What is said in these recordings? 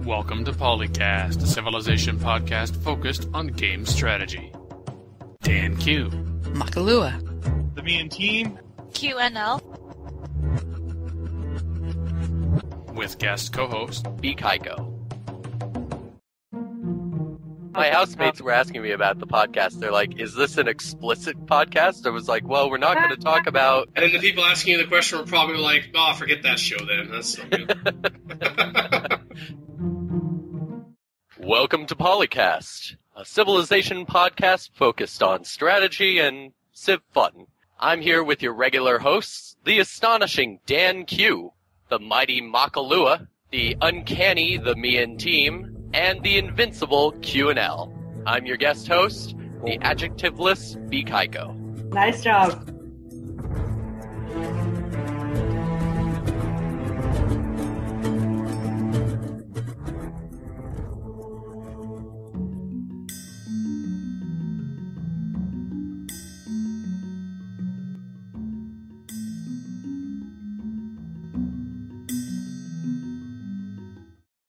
Welcome to Polycast, a Civilization podcast focused on game strategy. Dan Q. Makalua. The Me and Team. QNL. With guest co-host B. Kaiko. My housemates were asking me about the podcast. They're like, is this an explicit podcast? I was like, well, we're not going to talk about... And then the people asking you the question were probably like, oh, forget that show then. That's so good. Welcome to Polycast, a Civilization podcast focused on strategy and civ fun. I'm here with your regular hosts, the astonishing Dan Q, the mighty Makalua, the uncanny The Me and Team, and the invincible Q&L. I'm your guest host, the adjectiveless B. Kaiko. Nice job.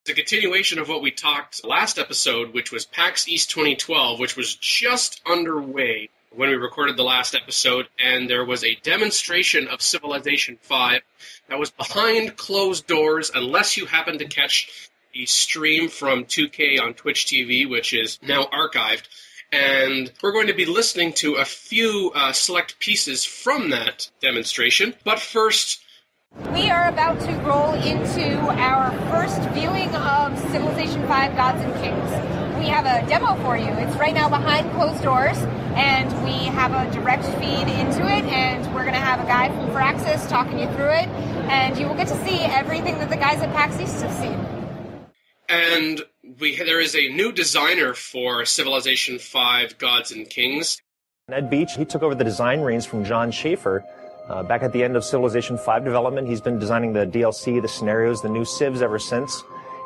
A continuation of what we talked last episode, which was PAX East 2012, which was just underway when we recorded the last episode, and there was a demonstration of Civilization V that was behind closed doors, unless you happened to catch the stream from 2K on Twitch TV, which is now archived. And we're going to be listening to a few select pieces from that demonstration. But first... We are about to roll into our first viewing of Civilization V Gods and Kings. We have a demo for you. It's right now behind closed doors, and we have a direct feed into it, and we're going to have a guy from Firaxis talking you through it, and you will get to see everything that the guys at PAX East have seen. And there is a new designer for Civilization V Gods and Kings. Ed Beach, he took over the design reins from John Schaefer. Back at the end of Civilization V development, he's been designing the DLC, the scenarios, the new civs ever since.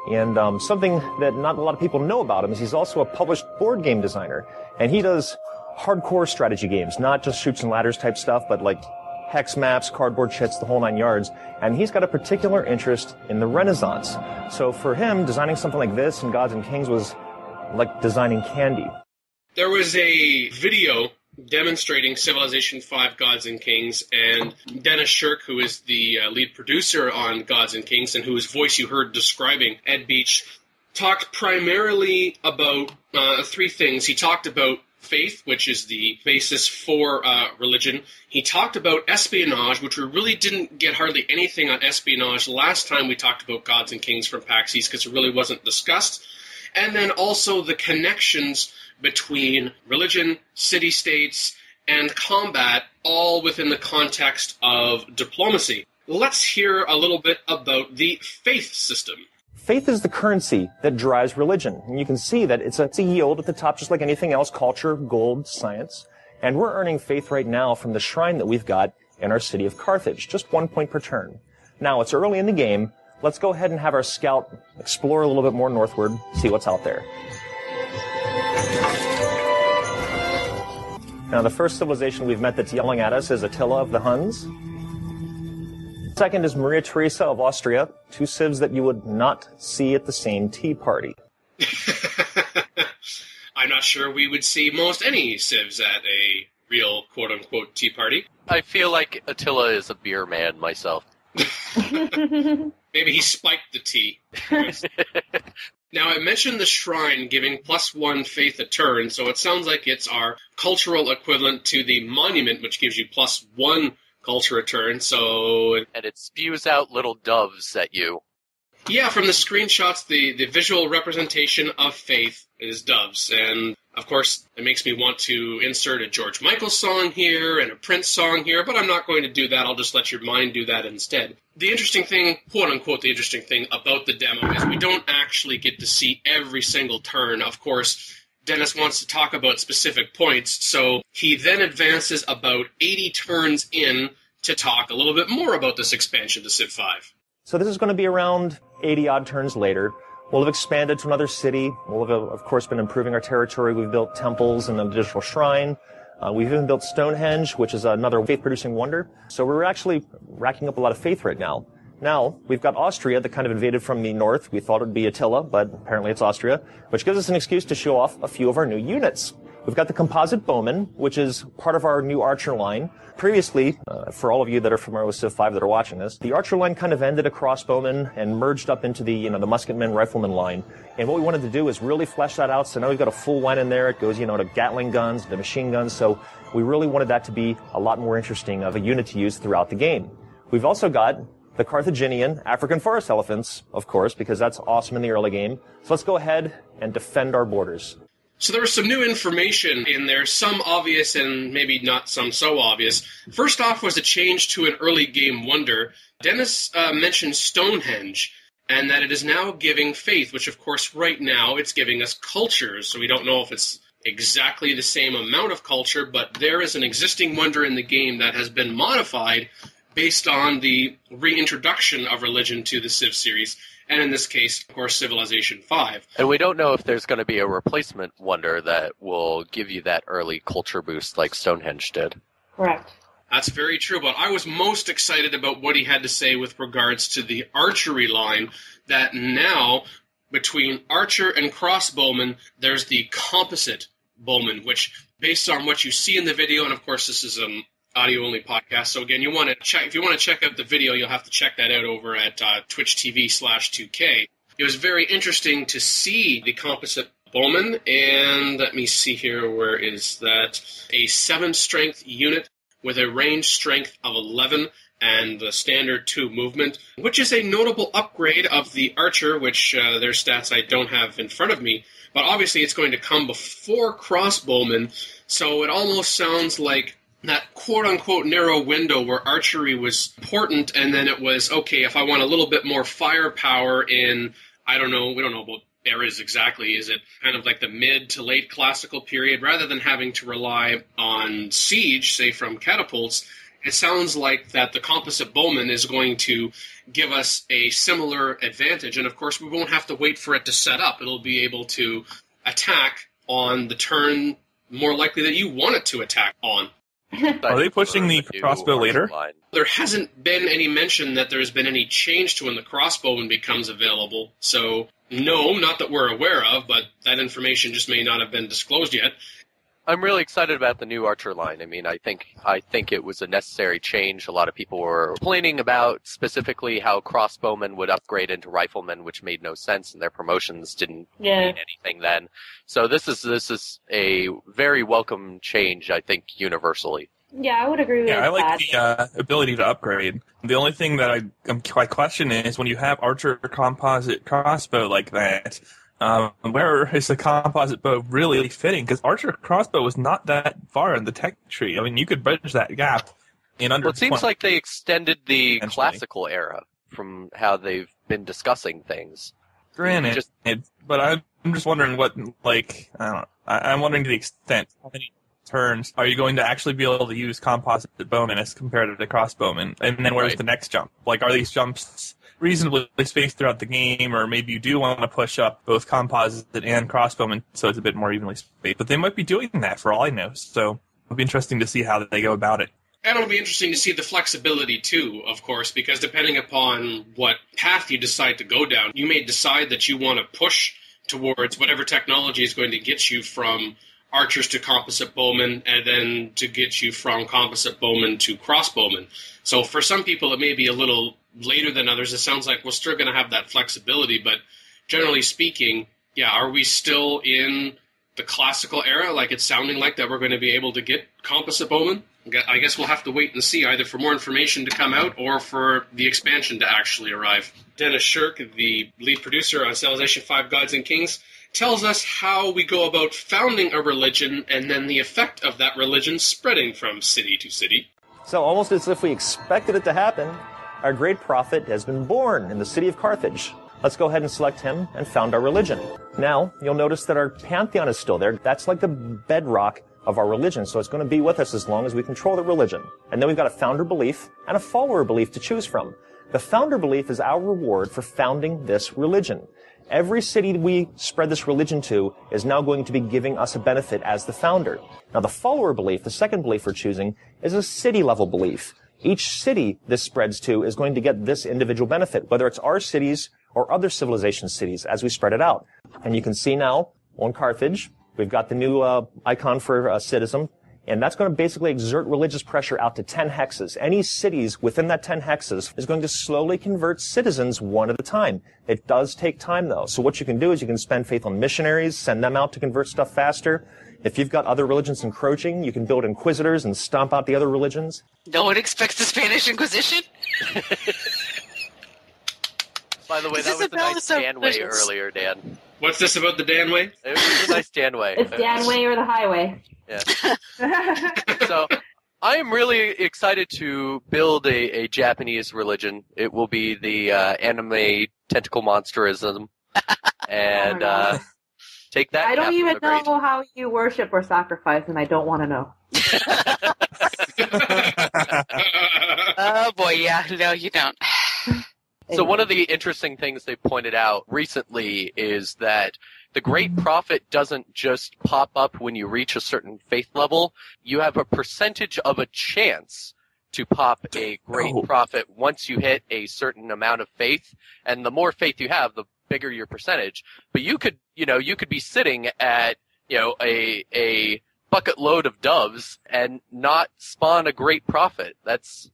And something that not a lot of people know about him is he's also a published board game designer. And he does hardcore strategy games, not just shoots and ladders type stuff, but like hex maps, cardboard chits, the whole nine yards. And he's got a particular interest in the Renaissance. So for him, designing something like this in Gods and Kings was like designing candy. There was a video demonstrating Civilization V Gods and Kings, and Dennis Shirk, who is the lead producer on Gods and Kings and whose voice you heard describing Ed Beach, talked primarily about three things. He talked about faith, which is the basis for religion. He talked about espionage, which we really didn't get hardly anything on espionage last time we talked about Gods and Kings from PAX East because it really wasn't discussed. And then also the connections between religion, city-states, and combat, all within the context of diplomacy. Let's hear a little bit about the faith system. Faith is the currency that drives religion. And you can see that it's a yield at the top, just like anything else, culture, gold, science. And we're earning faith right now from the shrine that we've got in our city of Carthage, just 1 point per turn. Now, it's early in the game. Let's go ahead and have our scout explore a little bit more northward, see what's out there. Now, the first civilization we've met that's yelling at us is Attila of the Huns. Second is Maria Theresa of Austria, two civs that you would not see at the same tea party. I'm not sure we would see most any civs at a real quote-unquote tea party. I feel like Attila is a beer man myself. Maybe he spiked the tea. Now, I mentioned the shrine giving +1 faith a turn, so it sounds like it's our cultural equivalent to the monument, which gives you +1 culture a turn, so... And it spews out little doves at you. Yeah, from the screenshots, the visual representation of faith is doves, and of course, it makes me want to insert a George Michael song here and a Prince song here, but I'm not going to do that. I'll just let your mind do that instead. The interesting thing, quote-unquote, the interesting thing about the demo is we don't actually get to see every single turn. Of course, Dennis wants to talk about specific points, so he then advances about 80 turns in to talk a little bit more about this expansion to Civ 5. So this is going to be around 80-odd turns later. We'll have expanded to another city. We'll have, of course, been improving our territory. We've built temples and a digital shrine. We've even built Stonehenge, which is another faith-producing wonder. So we're actually racking up a lot of faith right now. Now, we've got Austria that kind of invaded from the north. We thought it would be Attila, but apparently it's Austria, which gives us an excuse to show off a few of our new units. We've got the composite bowman, which is part of our new archer line. Previously, for all of you that are familiar with Civ 5 that are watching this, the archer line kind of ended at crossbowmen and merged up into the musketmen, rifleman line. And what we wanted to do is really flesh that out. So now we've got a full line in there. It goes, to Gatling guns, to machine guns. So we really wanted that to be a lot more interesting of a unit to use throughout the game. We've also got the Carthaginian African forest elephants, of course, because that's awesome in the early game. So let's go ahead and defend our borders. So there was some new information in there, some obvious and maybe not some so obvious. First off was a change to an early game wonder. Dennis mentioned Stonehenge, and that it is now giving faith, which of course right now it's giving us cultures, so we don't know if it's exactly the same amount of culture, but there is an existing wonder in the game that has been modified based on the reintroduction of religion to the Civ series, and in this case, of course, Civilization 5. And we don't know if there's going to be a replacement wonder that will give you that early culture boost like Stonehenge did. Correct. That's very true, but I was most excited about what he had to say with regards to the archery line, that now, between archer and crossbowman, there's the composite bowman, which, based on what you see in the video, and of course this is an audio-only podcast, so again, if you want to check out the video, you'll have to check that out over at Twitch TV/2K. It was very interesting to see the composite bowman, and let me see here, where is that? A 7-strength unit with a range strength of 11 and the standard 2 movement, which is a notable upgrade of the archer, which their stats I don't have in front of me, but obviously it's going to come before crossbowman, so it almost sounds like that quote-unquote narrow window where archery was important, and then it was, okay, if I want a little bit more firepower in, I don't know, we don't know about eras exactly, is it kind of like the mid to late classical period, rather than having to rely on siege, say from catapults, it sounds like that the composite bowman is going to give us a similar advantage, and of course we won't have to wait for it to set up. It'll be able to attack on the turn more likely that you want it to attack on. Are they pushing the crossbow later? There hasn't been any mention that there's been any change to when the crossbowman becomes available. So, no, not that we're aware of, but that information just may not have been disclosed yet. I'm really excited about the new archer line. I mean, I think it was a necessary change. A lot of people were complaining about specifically how crossbowmen would upgrade into riflemen, which made no sense, and their promotions didn't mean anything then. So this is a very welcome change, I think, universally. Yeah, I would agree with that. Yeah, I like the ability to upgrade. The only thing that I'm quite questioning is when you have archer composite crossbow like that, where is the composite bow really fitting? Because archer crossbow was not that far in the tech tree. I mean, you could bridge that gap in under. Well, it seems like they extended the classical era from how they've been discussing things. Granted, but I'm just wondering what, like, I don't know. I'm wondering to the extent how many turns are you going to actually be able to use composite bowmen as compared to crossbowmen? And then where's the next jump? Like, are these jumps reasonably spaced throughout the game, or maybe you do want to push up both composite and crossbowmen so it's a bit more evenly spaced? But they might be doing that for all I know, so it'll be interesting to see how they go about it. And it'll be interesting to see the flexibility, too, of course, because depending upon what path you decide to go down, you may decide that you want to push towards whatever technology is going to get you from archers to composite bowmen, and then to get you from composite bowmen to crossbowmen. So for some people, it may be a little later than others. It sounds like we're still going to have that flexibility, but generally speaking, yeah, are we still in the classical era, like it's sounding like that we're going to be able to get composite bowmen? I guess we'll have to wait and see, either for more information to come out or for the expansion to actually arrive. Dennis Shirk, the lead producer on Civilization 5 Gods and Kings, tells us how we go about founding a religion and then the effect of that religion spreading from city to city. So almost as if we expected it to happen, our great prophet has been born in the city of Carthage. Let's go ahead and select him and found our religion. Now, you'll notice that our pantheon is still there. That's like the bedrock of our religion, so it's going to be with us as long as we control the religion. And then we've got a founder belief and a follower belief to choose from. The founder belief is our reward for founding this religion. Every city we spread this religion to is now going to be giving us a benefit as the founder. Now, the follower belief, the second belief we're choosing, is a city-level belief. Each city this spreads to is going to get this individual benefit, whether it's our cities or other civilization cities as we spread it out. And you can see now on Carthage, we've got the new icon for citizen, and that's going to basically exert religious pressure out to 10 hexes. Any cities within that 10 hexes is going to slowly convert citizens one at a time. It does take time, though. So what you can do is you can spend faith on missionaries, send them out to convert stuff faster. If you've got other religions encroaching, you can build inquisitors and stomp out the other religions. No one expects the Spanish Inquisition? By the way, that was a nice Danway earlier, Dan. What's this about the Danway? It was a nice Danway. It's Danway or the highway. Yeah. So, I am really excited to build a Japanese religion. It will be the anime tentacle monsterism. And take that. I don't Captain even McGrady. know how you worship or sacrifice, and I don't want to know. Oh boy, yeah. No, you don't. So one of the interesting things they pointed out recently is that the Great Prophet doesn't just pop up when you reach a certain faith level. You have a percentage of a chance to pop a Great Prophet once you hit a certain amount of faith. And the more faith you have, the bigger your percentage. But you could be sitting at, a bucket load of doves and not spawn a Great Prophet. That's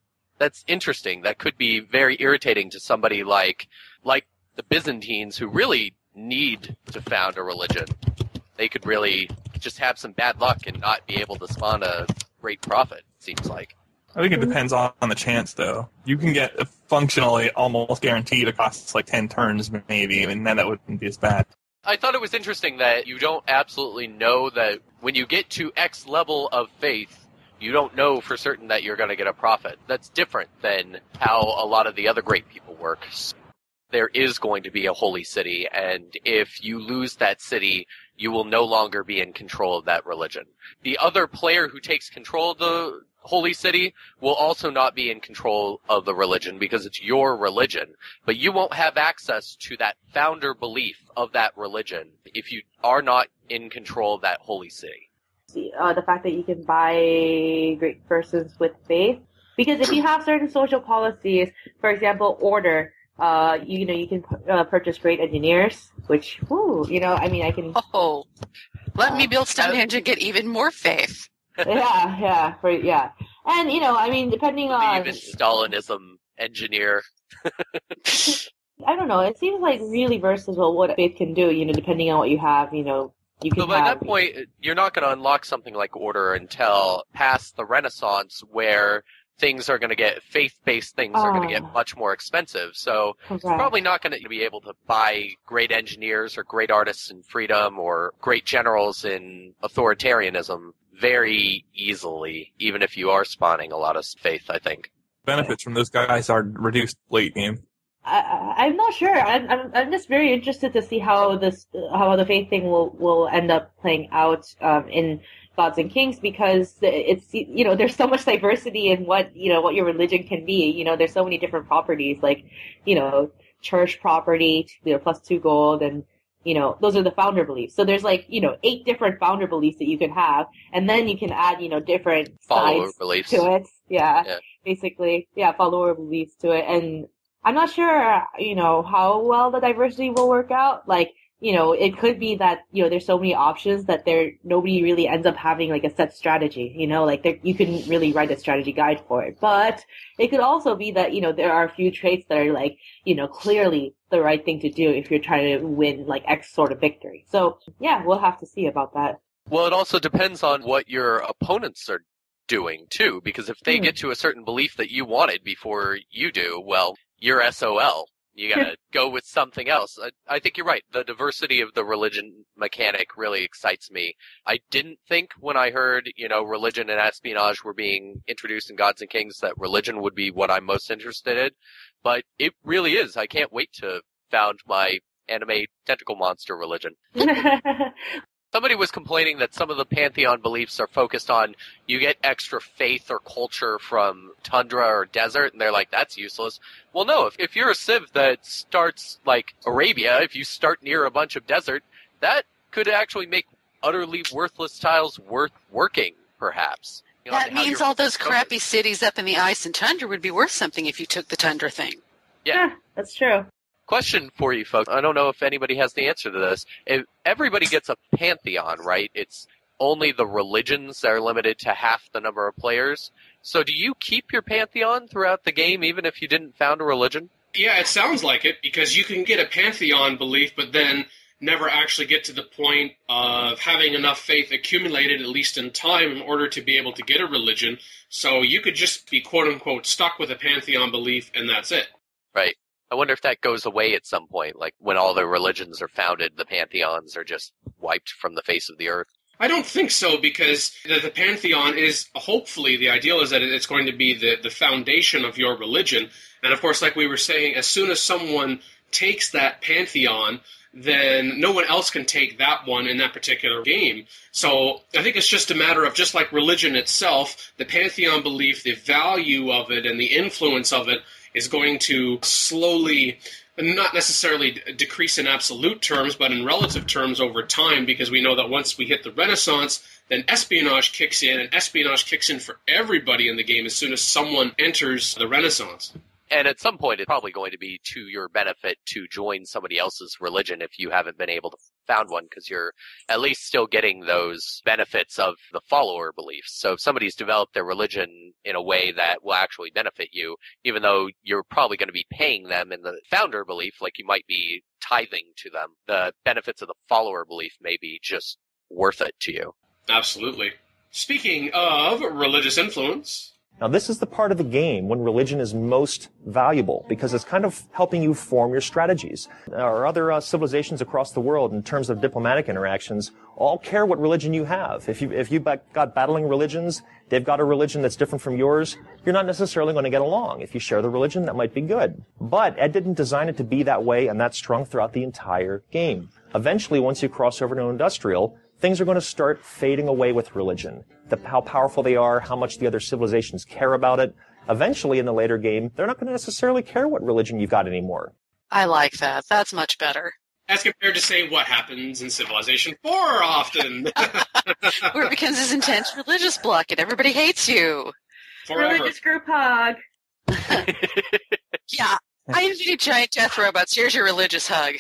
interesting. That could be very irritating to somebody like the Byzantines, who really need to found a religion. They could really just have some bad luck and not be able to spawn a Great Prophet, it seems like. I think it depends on the chance, though. You can get functionally almost guaranteed across like 10 turns, maybe, and then that wouldn't be as bad. I thought it was interesting that you don't absolutely know that when you get to X level of faith, you don't know for certain that you're going to get a prophet. That's different than how a lot of the other great people work. There is going to be a holy city, and if you lose that city, you will no longer be in control of that religion. The other player who takes control of the holy city will also not be in control of the religion because it's your religion, but you won't have access to that founder belief of that religion if you are not in control of that holy city. The fact that you can buy great persons with faith, because if you have certain social policies, for example, order, you can purchase great engineers, which, I can. Oh, let me build Stonehenge and get even more faith. Yeah, and depending on Even Stalinism engineer. I don't know. It seems like really versatile what faith can do. Depending on what you have, you can. So by that point, you're not going to unlock something like order until past the Renaissance, where things are going to get faith-based things are going to get much more expensive. So it's probably not going to be able to buy great engineers or great artists in freedom or great generals in authoritarianism very easily, even if you are spawning a lot of faith, I think. Benefits from those guys are reduced late game. I'm not sure. I'm just very interested to see how the faith thing will end up playing out in Gods and Kings, because it's there's so much diversity in what your religion can be. There's so many different properties, like church property, +2 gold, and those are the founder beliefs. So there's 8 different founder beliefs that you can have, and then you can add different follower sides beliefs to it. Yeah, basically, follower beliefs to it, and I'm not sure, how well the diversity will work out. It could be that, there's so many options that nobody really ends up having a set strategy, you couldn't really write a strategy guide for it. But it could also be that, there are a few traits that are clearly the right thing to do if you're trying to win X sort of victory. So yeah, we'll have to see about that. Well, it also depends on what your opponents are doing too, because if they get to a certain belief that you wanted before you do, well, you're SOL. You gotta go with something else. I think you're right. The diversity of the religion mechanic really excites me. I didn't think when I heard, religion and espionage were being introduced in Gods and Kings that religion would be what I'm most interested in. But it really is. I can't wait to found my anime tentacle monster religion. Somebody was complaining that some of the Pantheon beliefs are focused on you get extra faith or culture from tundra or desert, and they're like, that's useless. Well, no, if you're a civ that starts like Arabia, if you start near a bunch of desert, that could actually make utterly worthless tiles worth working, perhaps. That means all those crappy cities up in the ice and tundra would be worth something if you took the tundra thing. Yeah, that's true. Question for you folks. I don't know if anybody has the answer to this. If everybody gets a pantheon, right? It's only the religions that are limited to half the number of players. So do you keep your pantheon throughout the game even if you didn't found a religion? Yeah, it sounds like it, because you can get a pantheon belief, but then never actually get to the point of having enough faith accumulated, at least in time, in order to be able to get a religion. So you could just be, quote-unquote, stuck with a pantheon belief, and that's it. Right. I wonder if that goes away at some point, like when all the religions are founded, the pantheons are just wiped from the face of the earth. I don't think so, because the pantheon is, hopefully, the ideal is that it's going to be the foundation of your religion. And of course, like we were saying, as soon as someone takes that pantheon, then no one else can take that one in that particular game. So I think it's just a matter of, just like religion itself, the pantheon belief, the value of it and the influence of it is going to slowly, not necessarily decrease in absolute terms, but in relative terms over time, because we know that once we hit the Renaissance, then espionage kicks in, and espionage kicks in for everybody in the game as soon as someone enters the Renaissance. And at some point, it's probably going to be to your benefit to join somebody else's religion if you haven't been able to found one, because you're at least still getting those benefits of the follower beliefs. So if somebody's developed their religion in a way that will actually benefit you, even though you're probably going to be paying them in the founder belief, like you might be tithing to them, the benefits of the follower belief may be just worth it to you. Absolutely. Speaking of religious influence... Now, this is the part of the game when religion is most valuable, because it's kind of helping you form your strategies. Our other civilizations across the world, in terms of diplomatic interactions, all care what religion you have. If you've got battling religions, they've got a religion that's different from yours, you're not necessarily going to get along. If you share the religion, that might be good. But Ed didn't design it to be that way, and that's strung throughout the entire game. Eventually, once you cross over to industrial, things are going to start fading away with religion. How powerful they are, how much the other civilizations care about it. Eventually, in the later game, they're not going to necessarily care what religion you've got anymore. I like that. That's much better. As compared to, say, what happens in Civilization 4 often. Where it becomes this intense religious block and everybody hates you. Forever. Religious group hug. Yeah, I invented giant death robots. Here's your religious hug.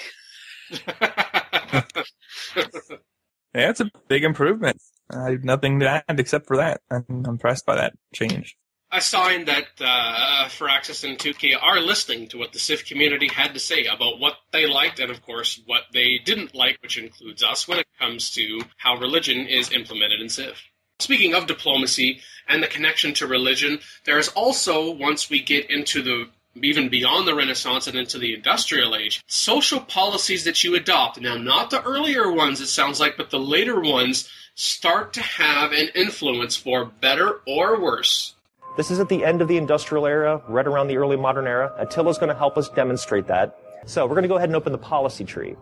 Yeah, it's a big improvement. I have nothing to add except for that. I'm impressed by that change. A sign that Firaxis and 2K are listening to what the Civ community had to say about what they liked and, of course, what they didn't like, which includes us, when it comes to how religion is implemented in Civ. Speaking of diplomacy and the connection to religion, there is also, once we get into the even beyond the Renaissance and into the Industrial Age, social policies that you adopt. Now, not the earlier ones, it sounds like, but the later ones start to have an influence for better or worse. This is at the end of the Industrial era, right around the early modern era. Attila's going to help us demonstrate that. So we're going to go ahead and open the policy tree.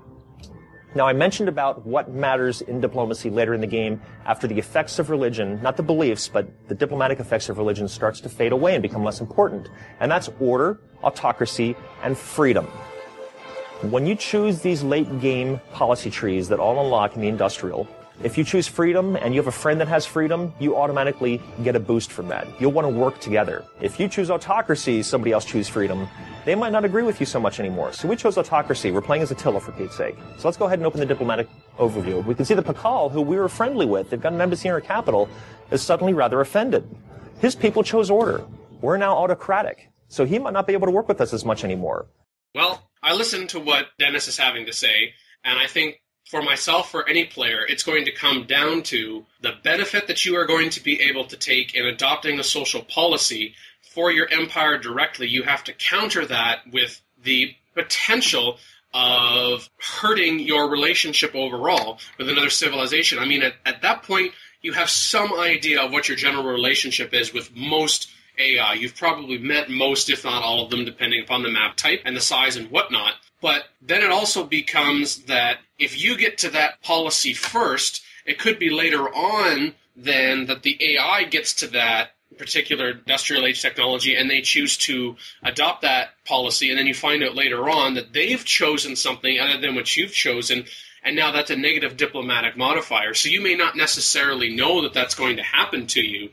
Now, I mentioned about what matters in diplomacy later in the game after the effects of religion, not the beliefs, but the diplomatic effects of religion starts to fade away and become less important. And that's order, autocracy, and freedom. When you choose these late game policy trees that all unlock in the Industrial, if you choose freedom and you have a friend that has freedom, you automatically get a boost from that. You'll want to work together. If you choose autocracy, somebody else choose freedom, they might not agree with you so much anymore. So we chose autocracy. We're playing as Attila, for Pete's sake. So let's go ahead and open the diplomatic overview. We can see that Pakal, who we were friendly with, they've got an embassy in our capital, is suddenly rather offended. His people chose order. We're now autocratic. So he might not be able to work with us as much anymore. Well, I listened to what Dennis is having to say, and I think for myself or any player, it's going to come down to the benefit that you are going to be able to take in adopting a social policy for your empire directly. You have to counter that with the potential of hurting your relationship overall with another civilization. I mean, at that point, you have some idea of what your general relationship is with most AI. You've probably met most, if not all of them, depending upon the map type and the size and whatnot. But then it also becomes that if you get to that policy first, it could be later on then that the AI gets to that particular industrial age technology and they choose to adopt that policy, and then you find out later on that they've chosen something other than what you've chosen, and now that's a negative diplomatic modifier. So you may not necessarily know that that's going to happen to you,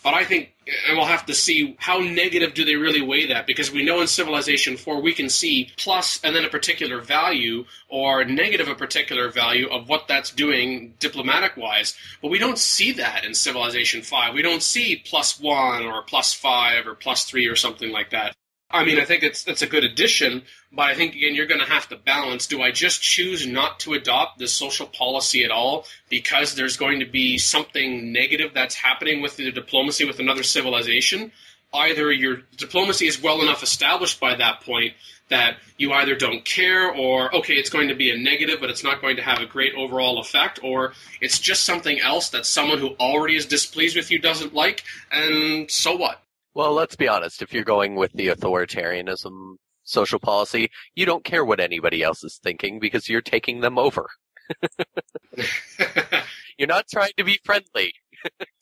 But I think, and we'll have to see how negative do they really weigh that, because we know in Civilization 4 we can see plus and then a particular value or negative a particular value of what that's doing diplomatic-wise, but we don't see that in Civilization 5. We don't see +1 or +5 or +3 or something like that. I mean, I think it's a good addition, but I think, again, you're going to have to balance. Do I just choose not to adopt this social policy at all because there's going to be something negative that's happening with the diplomacy with another civilization? Either your diplomacy is well enough established by that point that you either don't care or, okay, it's going to be a negative, but it's not going to have a great overall effect, or it's just something else that someone who already is displeased with you doesn't like, and so what? Well, let's be honest. If you're going with the authoritarianism social policy, you don't care what anybody else is thinking because you're taking them over. You're not trying to be friendly.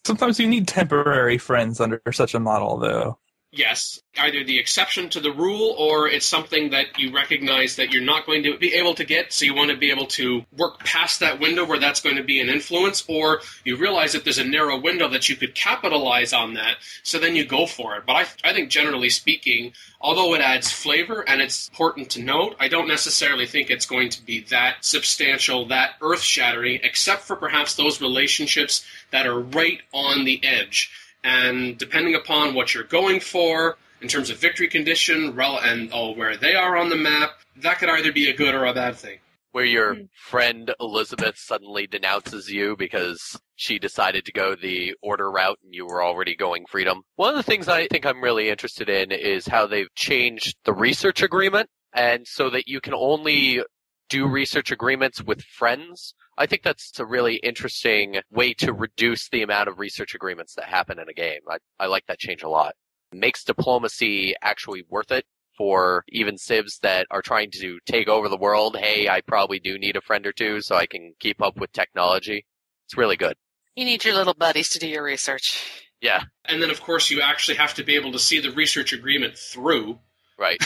Sometimes you need temporary friends under such a model, though. Yes, either the exception to the rule or it's something that you recognize that you're not going to be able to get, so you want to be able to work past that window where that's going to be an influence, or you realize that there's a narrow window that you could capitalize on that, so then you go for it. But I think generally speaking, although it adds flavor and it's important to note, I don't necessarily think it's going to be that substantial, that earth-shattering, except for perhaps those relationships that are right on the edge. And depending upon what you're going for, in terms of victory condition, and where they are on the map, that could either be a good or a bad thing. Where your friend Elizabeth suddenly denounces you because she decided to go the order route and you were already going freedom. One of the things I think I'm really interested in is how they've changed the research agreement, and so that you can only do research agreements with friends. I think that's a really interesting way to reduce the amount of research agreements that happen in a game. I like that change a lot. It makes diplomacy actually worth it for even civs that are trying to take over the world. Hey, I probably do need a friend or two so I can keep up with technology. It's really good. You need your little buddies to do your research. Yeah. And then, of course, you actually have to be able to see the research agreement through. Right.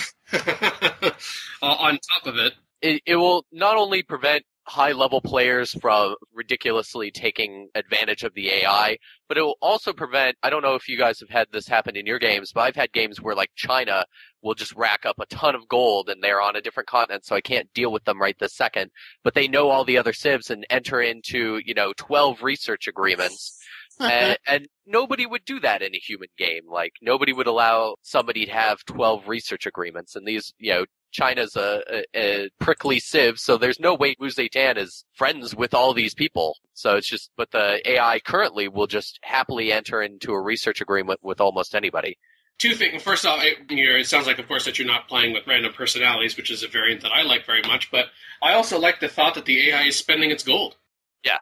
On top of it. It will not only prevent high-level players from ridiculously taking advantage of the AI, but it will also prevent, I don't know if you guys have had this happen in your games, but I've had games where, like, China will just rack up a ton of gold and they're on a different continent, so I can't deal with them right this second. But they know all the other civs and enter into, 12 research agreements. And nobody would do that in a human game. Like, nobody would allow somebody to have 12 research agreements. And these, China's a prickly civ, so there's no way Wu Zetian is friends with all these people. So it's just, but the AI currently will just happily enter into a research agreement with almost anybody. Two things. First off, it sounds like, of course, that you're not playing with random personalities, which is a variant that I like very much. But I also like the thought that the AI is spending its gold. Yeah.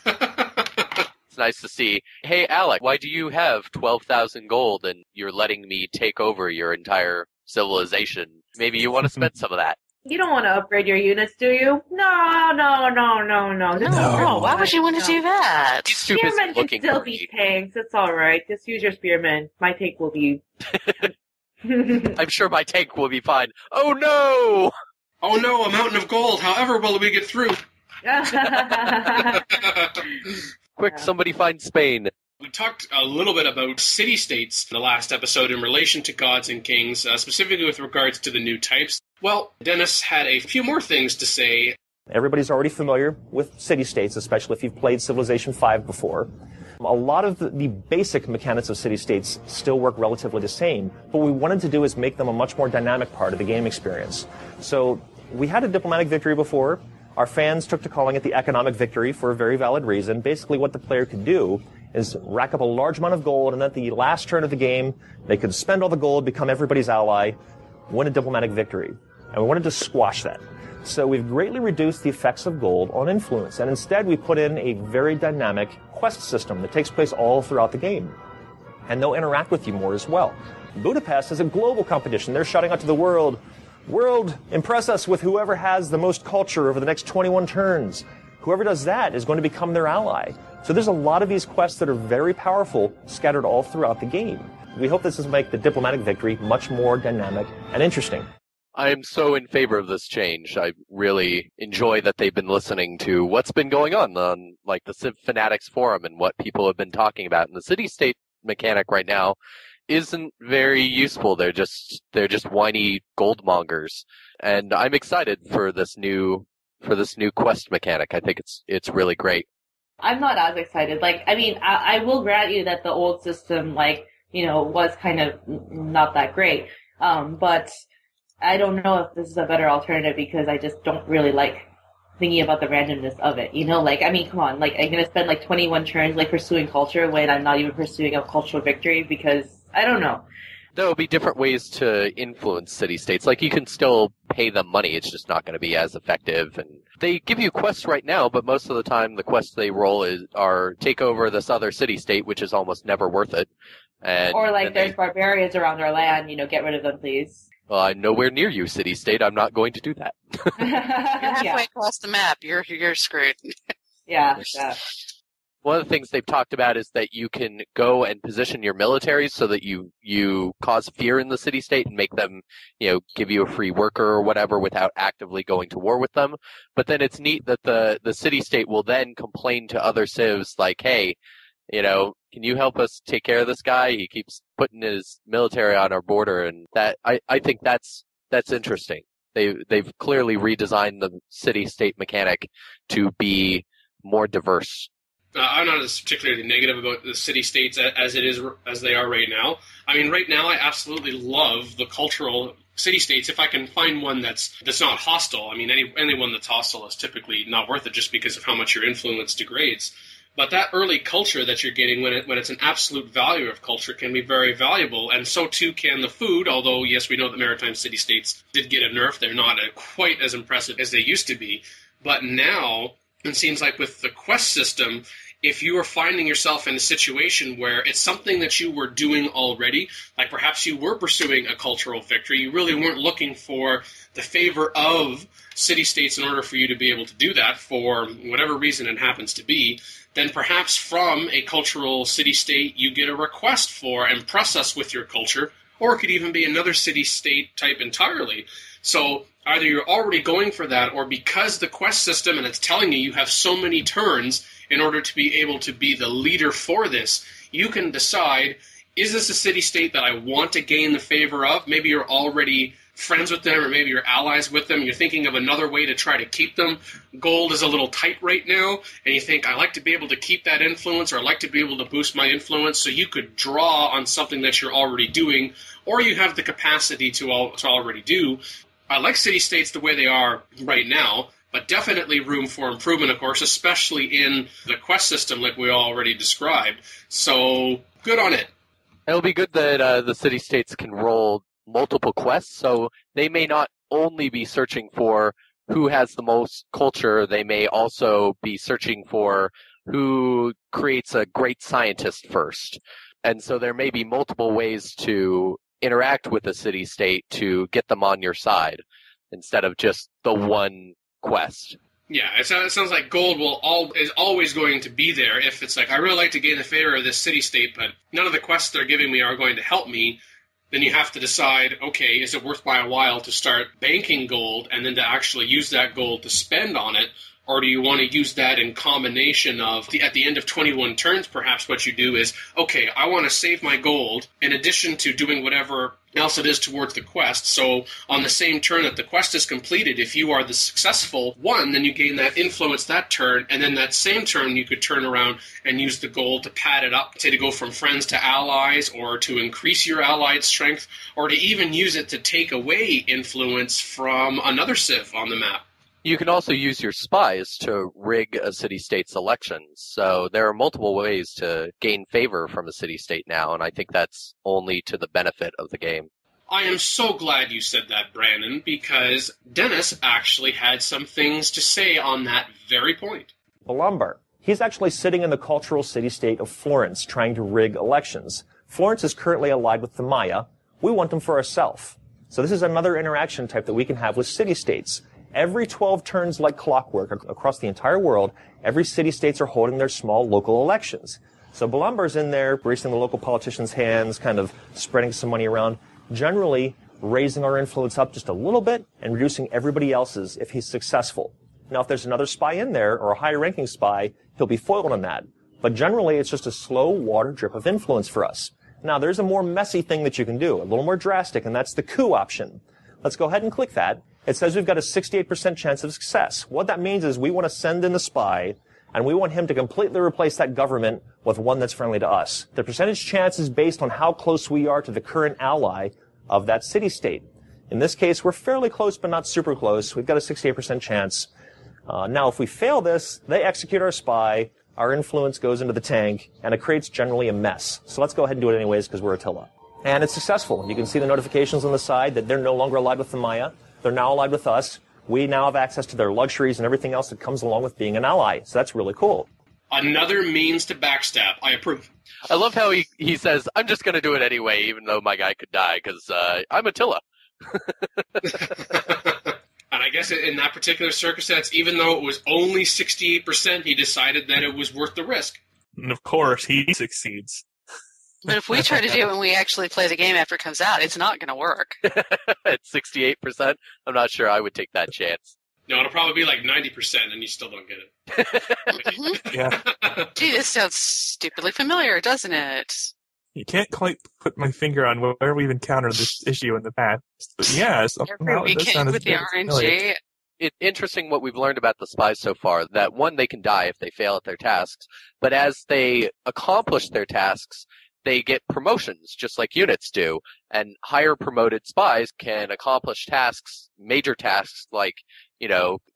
It's nice to see. Hey, Alec, why do you have 12,000 gold and you're letting me take over your entire civilization? Maybe you want to spend some of that. You don't want to upgrade your units, do you? No. No, why would you want to do that? Spearmen can still be tanks. It's all right. Just use your spearmen. My tank will be... I'm sure my tank will be fine. Oh, no! Oh, no, a mountain of gold. However will we get through? Quick, somebody find Spain. We talked a little bit about city-states in the last episode in relation to Gods and Kings, specifically with regards to the new types. Well, Dennis had a few more things to say. Everybody's already familiar with city-states, especially if you've played Civilization 5 before. A lot of the basic mechanics of city-states still work relatively the same, but what we wanted to do is make them a much more dynamic part of the game experience. So we had a diplomatic victory before. Our fans took to calling it the economic victory for a very valid reason. Basically what the player could do is rack up a large amount of gold, and at the last turn of the game, they could spend all the gold, become everybody's ally, win a diplomatic victory. And we wanted to squash that. So we've greatly reduced the effects of gold on influence, and instead we put in a very dynamic quest system that takes place all throughout the game. And they'll interact with you more as well. Budapest is a global competition. They're shouting out to the world, impress us with whoever has the most culture over the next 21 turns. Whoever does that is going to become their ally. So there's a lot of these quests that are very powerful, scattered all throughout the game. We hope this will make the diplomatic victory much more dynamic and interesting. I am so in favor of this change. I really enjoy that they've been listening to what's been going on like the Civ Fanatics forum and what people have been talking about. And the city-state mechanic right now isn't very useful. They're just whiny gold mongers. And I'm excited for this new quest mechanic. I think it's really great. I'm not as excited. Like, I mean, I will grant you that the old system, like, was kind of not that great. But I don't know if this is a better alternative because I just don't really like thinking about the randomness of it. Like, I mean, come on. Like, I'm going to spend like 21 turns like pursuing culture when I'm not even pursuing a cultural victory because I don't know. There will be different ways to influence city-states. Like, you can still pay them money. It's just not going to be as effective. And they give you quests right now, but most of the time the quests they roll are take over this other city-state, which is almost never worth it. Or like, there's barbarians around our land, get rid of them, please. Well, I'm nowhere near you, city-state. I'm not going to do that. You're halfway across the map. You're screwed. Yeah. One of the things they've talked about is that you can go and position your militaries so that you cause fear in the city-state and make them, give you a free worker or whatever without actively going to war with them. But then it's neat that the city-state will then complain to other civs like, hey, can you help us take care of this guy? He keeps putting his military on our border, and that I think that's interesting. They've clearly redesigned the city-state mechanic to be more diverse. I'm not as particularly negative about the city-states as they are right now. I mean, right now I absolutely love the cultural city-states. If I can find one that's not hostile, I mean, anyone that's hostile is typically not worth it just because of how much your influence degrades. But that early culture that you're getting when it's an absolute value of culture can be very valuable, and so too can the food, although, yes, we know that maritime city-states did get a nerf. They're not quite as impressive as they used to be. But now, it seems like with the quest system, if you are finding yourself in a situation where it's something that you were doing already, like perhaps you were pursuing a cultural victory, you really weren't looking for the favor of city-states in order for you to be able to do that for whatever reason it happens to be, then perhaps from a cultural city-state you get a request for impress us with your culture, or it could even be another city-state type entirely. So either you're already going for that, or because the quest system and it's telling you have so many turns in order to be able to be the leader for this, you can decide, is this a city-state that I want to gain the favor of? Maybe you're already friends with them, or maybe you're allies with them. You're thinking of another way to try to keep them. Gold is a little tight right now, and you think, I like to be able to keep that influence, or I like to be able to boost my influence, so you could draw on something that you're already doing, or you have the capacity to already do. I like city-states the way they are right now, but definitely room for improvement, of course, especially in the quest system like we already described. So, good on it. It'll be good that the city-states can roll multiple quests, so they may not only be searching for who has the most culture, they may also be searching for who creates a great scientist first. And so there may be multiple ways to interact with the city-state to get them on your side, instead of just the one quest. Yeah, it sounds like gold is always going to be there if it's like, I really like to gain the favor of this city-state, but none of the quests they're giving me are going to help me. Then you have to decide, okay, is it worth my while to start banking gold and then to actually use that gold to spend on it? Or do you want to use that in combination of, at the end of 21 turns, perhaps what you do is, okay, I want to save my gold in addition to doing whatever else it is towards the quest. So on the same turn that the quest is completed, if you are the successful one, then you gain that influence that turn, and then that same turn you could turn around and use the gold to pad it up, say to go from friends to allies, or to increase your allied strength, or to even use it to take away influence from another civ on the map. You can also use your spies to rig a city-state's elections. So there are multiple ways to gain favor from a city-state now, and I think that's only to the benefit of the game. I am so glad you said that, Brandon, because Dennis actually had some things to say on that very point. Balambar. He's actually sitting in the cultural city-state of Florence trying to rig elections. Florence is currently allied with the Maya. We want them for ourselves. So this is another interaction type that we can have with city-states. Every 12 turns like clockwork across the entire world, every city-states are holding their small local elections. So Balambar's in there, greasing the local politicians' hands, kind of spreading some money around, generally raising our influence up just a little bit and reducing everybody else's if he's successful. Now, if there's another spy in there, or a high-ranking spy, he'll be foiled on that. But generally, it's just a slow water drip of influence for us. Now, there's a more messy thing that you can do, a little more drastic, and that's the coup option. Let's go ahead and click that. It says we've got a 68% chance of success. What that means is we want to send in the spy, and we want him to completely replace that government with one that's friendly to us. The percentage chance is based on how close we are to the current ally of that city-state. In this case, we're fairly close, but not super close. We've got a 68% chance. Now, if we fail this, they execute our spy, our influence goes into the tank, and it creates generally a mess. So let's go ahead and do it anyways because we're Attila. And it's successful. You can see the notifications on the side that they're no longer allied with the Maya. They're now allied with us. We now have access to their luxuries and everything else that comes along with being an ally. So that's really cool. Another means to backstab. I approve. I love how he says, I'm just going to do it anyway, even though my guy could die, because I'm Attila. And I guess in that particular circumstance, even though it was only 68%, he decided that it was worth the risk. And of course, he succeeds. But if we try to do it when we actually play the game after it comes out, it's not going to work. At 68%, I'm not sure I would take that chance. No, it'll probably be like 90%, and you still don't get it. Yeah. Gee, this sounds stupidly familiar, doesn't it? You can't quite put my finger on where we've encountered this issue in the past. But yeah, somehow Every it does sound weekend with the RNG. It's interesting what we've learned about the spies so far, that one, they can die if they fail at their tasks, but as they accomplish their tasks, they get promotions, just like units do, and higher promoted spies can accomplish tasks, major tasks like,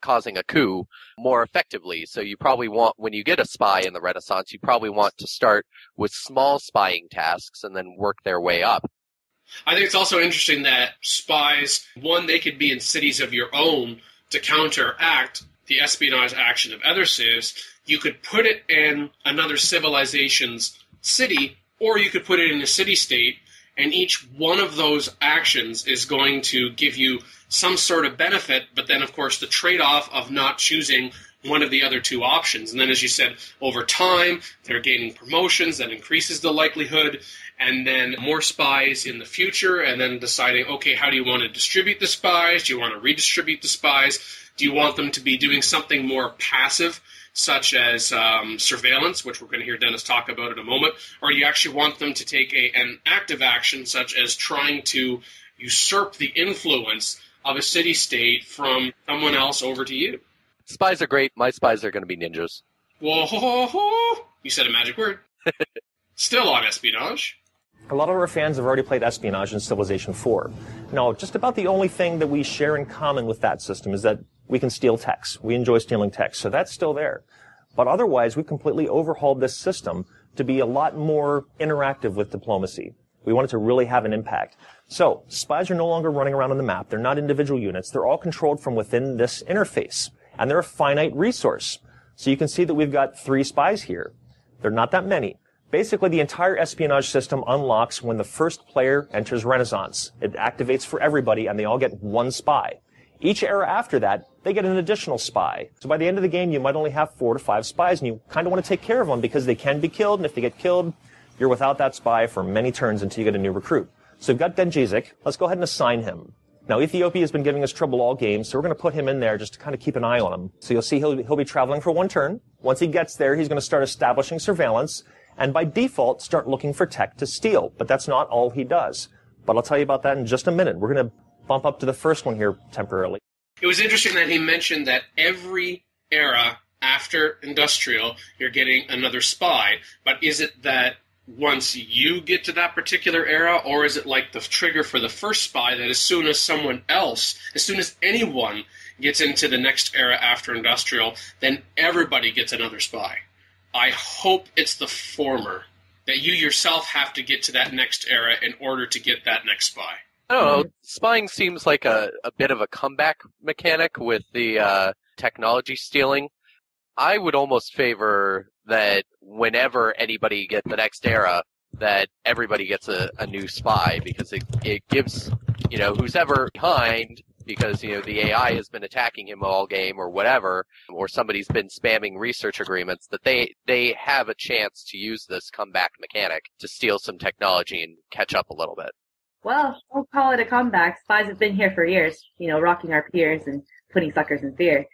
causing a coup more effectively. So you probably want, when you get a spy in the Renaissance, you probably want to start with small spying tasks and then work their way up. I think it's also interesting that spies, one, they could be in cities of your own to counteract the espionage action of other civs. You could put it in another civilization's city, or you could put it in a city-state, and each one of those actions is going to give you some sort of benefit, but then, of course, the trade-off of not choosing one of the other two options. And then, as you said, over time, they're gaining promotions, that increases the likelihood, and then more spies in the future, and then deciding, okay, how do you want to distribute the spies? Do you want to redistribute the spies? Do you want them to be doing something more passive, such as surveillance, which we're going to hear Dennis talk about in a moment, or do you actually want them to take an active action, such as trying to usurp the influence of a city-state from someone else over to you? Spies are great. My spies are going to be ninjas. Whoa, you said a magic word. Still on espionage. A lot of our fans have already played espionage in Civilization 4. Now, just about the only thing that we share in common with that system is that we can steal text. We enjoy stealing text, so that's still there. But otherwise, we completely overhauled this system to be a lot more interactive with diplomacy. We want it to really have an impact. So, spies are no longer running around on the map. They're not individual units. They're all controlled from within this interface. And they're a finite resource. So you can see that we've got 3 spies here. They're not that many. Basically, the entire espionage system unlocks when the first player enters Renaissance. It activates for everybody, and they all get 1 spy. Each era after that, they get an additional spy. So by the end of the game, you might only have 4 to 5 spies, and you kind of want to take care of them because they can be killed, and if they get killed, you're without that spy for many turns until you get a new recruit. So we've got Dengizik. Let's go ahead and assign him. Now, Ethiopia has been giving us trouble all game, so we're going to put him in there just to kind of keep an eye on him. So you'll see he'll be traveling for 1 turn. Once he gets there, he's going to start establishing surveillance, and by default, start looking for tech to steal. But that's not all he does. But I'll tell you about that in just a minute. We're going to bump up to the first one here temporarily. It was interesting that he mentioned that every era after Industrial, you're getting another spy. But is it that once you get to that particular era, or is it like the trigger for the first spy that as soon as someone else, as soon as anyone gets into the next era after Industrial, then everybody gets another spy? I hope it's the former, that you yourself have to get to that next era in order to get that next spy. I don't know. Spying seems like a bit of a comeback mechanic with the technology stealing. I would almost favor that whenever anybody gets the next era, that everybody gets a new spy, because it gives, who's ever behind, because, the AI has been attacking him all game or whatever, or somebody's been spamming research agreements, that they have a chance to use this comeback mechanic to steal some technology and catch up a little bit. Well, don't call it a comeback. Spies have been here for years, rocking our peers and putting suckers in fear.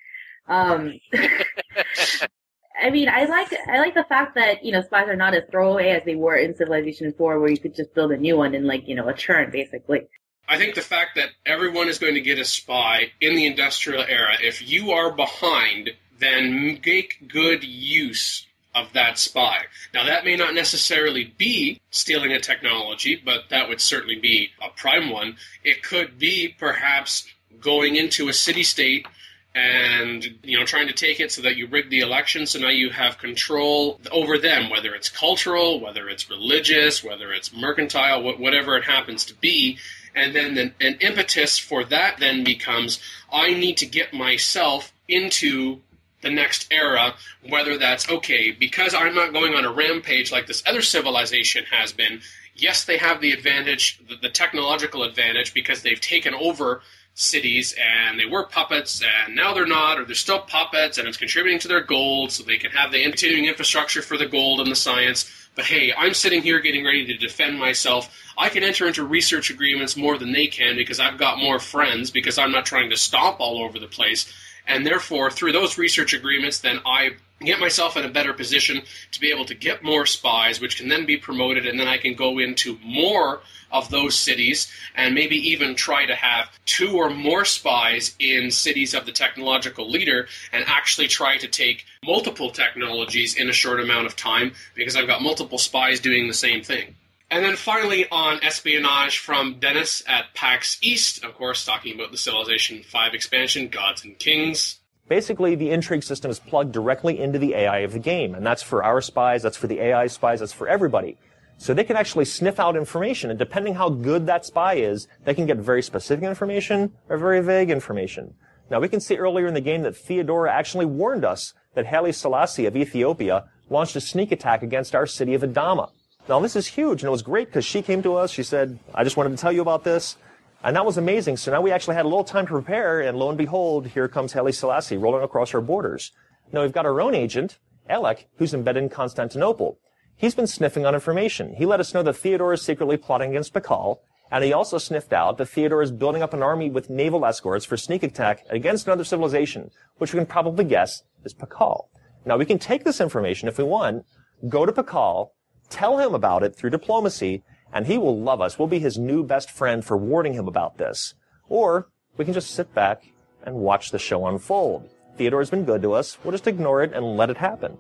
I mean, I like the fact that, spies are not as throwaway as they were in Civilization 4, where you could just build a new one in, a turn, basically. I think the fact that everyone is going to get a spy in the industrial era, if you are behind, then make good use of that spy. Now, that may not necessarily be stealing a technology, but that would certainly be a prime one. It could be perhaps going into a city-state and, trying to take it so that you rig the election, so now you have control over them, whether it's cultural, whether it's religious, whether it's mercantile, whatever it happens to be. And then an impetus for that then becomes, I need to get myself into the next era, whether that's, okay, because I'm not going on a rampage like this other civilization has been. Yes, they have the advantage, the technological advantage, because they've taken over cities and they were puppets and now they're not, or they're still puppets and it's contributing to their gold so they can have the continuing infrastructure for the gold and the science. But hey, I'm sitting here getting ready to defend myself. I can enter into research agreements more than they can because I've got more friends, because I'm not trying to stomp all over the place. And therefore, through those research agreements, then I get myself in a better position to be able to get more spies, which can then be promoted, and then I can go into more of those cities and maybe even try to have 2 or more spies in cities of the technological leader and actually try to take multiple technologies in a short amount of time because I've got multiple spies doing the same thing. And then finally on espionage from Dennis at PAX East, of course, talking about the Civilization 5 expansion, Gods and Kings. Basically, the intrigue system is plugged directly into the AI of the game, and that's for our spies, that's for the AI spies, that's for everybody. So they can actually sniff out information, and depending how good that spy is, they can get very specific information or very vague information. Now, we can see earlier in the game that Theodora actually warned us that Haile Selassie of Ethiopia launched a sneak attack against our city of Adama. Now, this is huge, and it was great because she came to us, she said, I just wanted to tell you about this, and that was amazing. So now we actually had a little time to prepare, and lo and behold, here comes Haile Selassie rolling across our borders. Now, we've got our own agent, Alec, who's embedded in Constantinople. He's been sniffing out information. He let us know that Theodora is secretly plotting against Pakal, and he also sniffed out that Theodora is building up an army with naval escorts for sneak attack against another civilization, which we can probably guess is Pakal. Now, we can take this information if we want, go to Pakal, tell him about it through diplomacy, and he will love us. We'll be his new best friend for warning him about this. Or we can just sit back and watch the show unfold. Theodora's been good to us. We'll just ignore it and let it happen.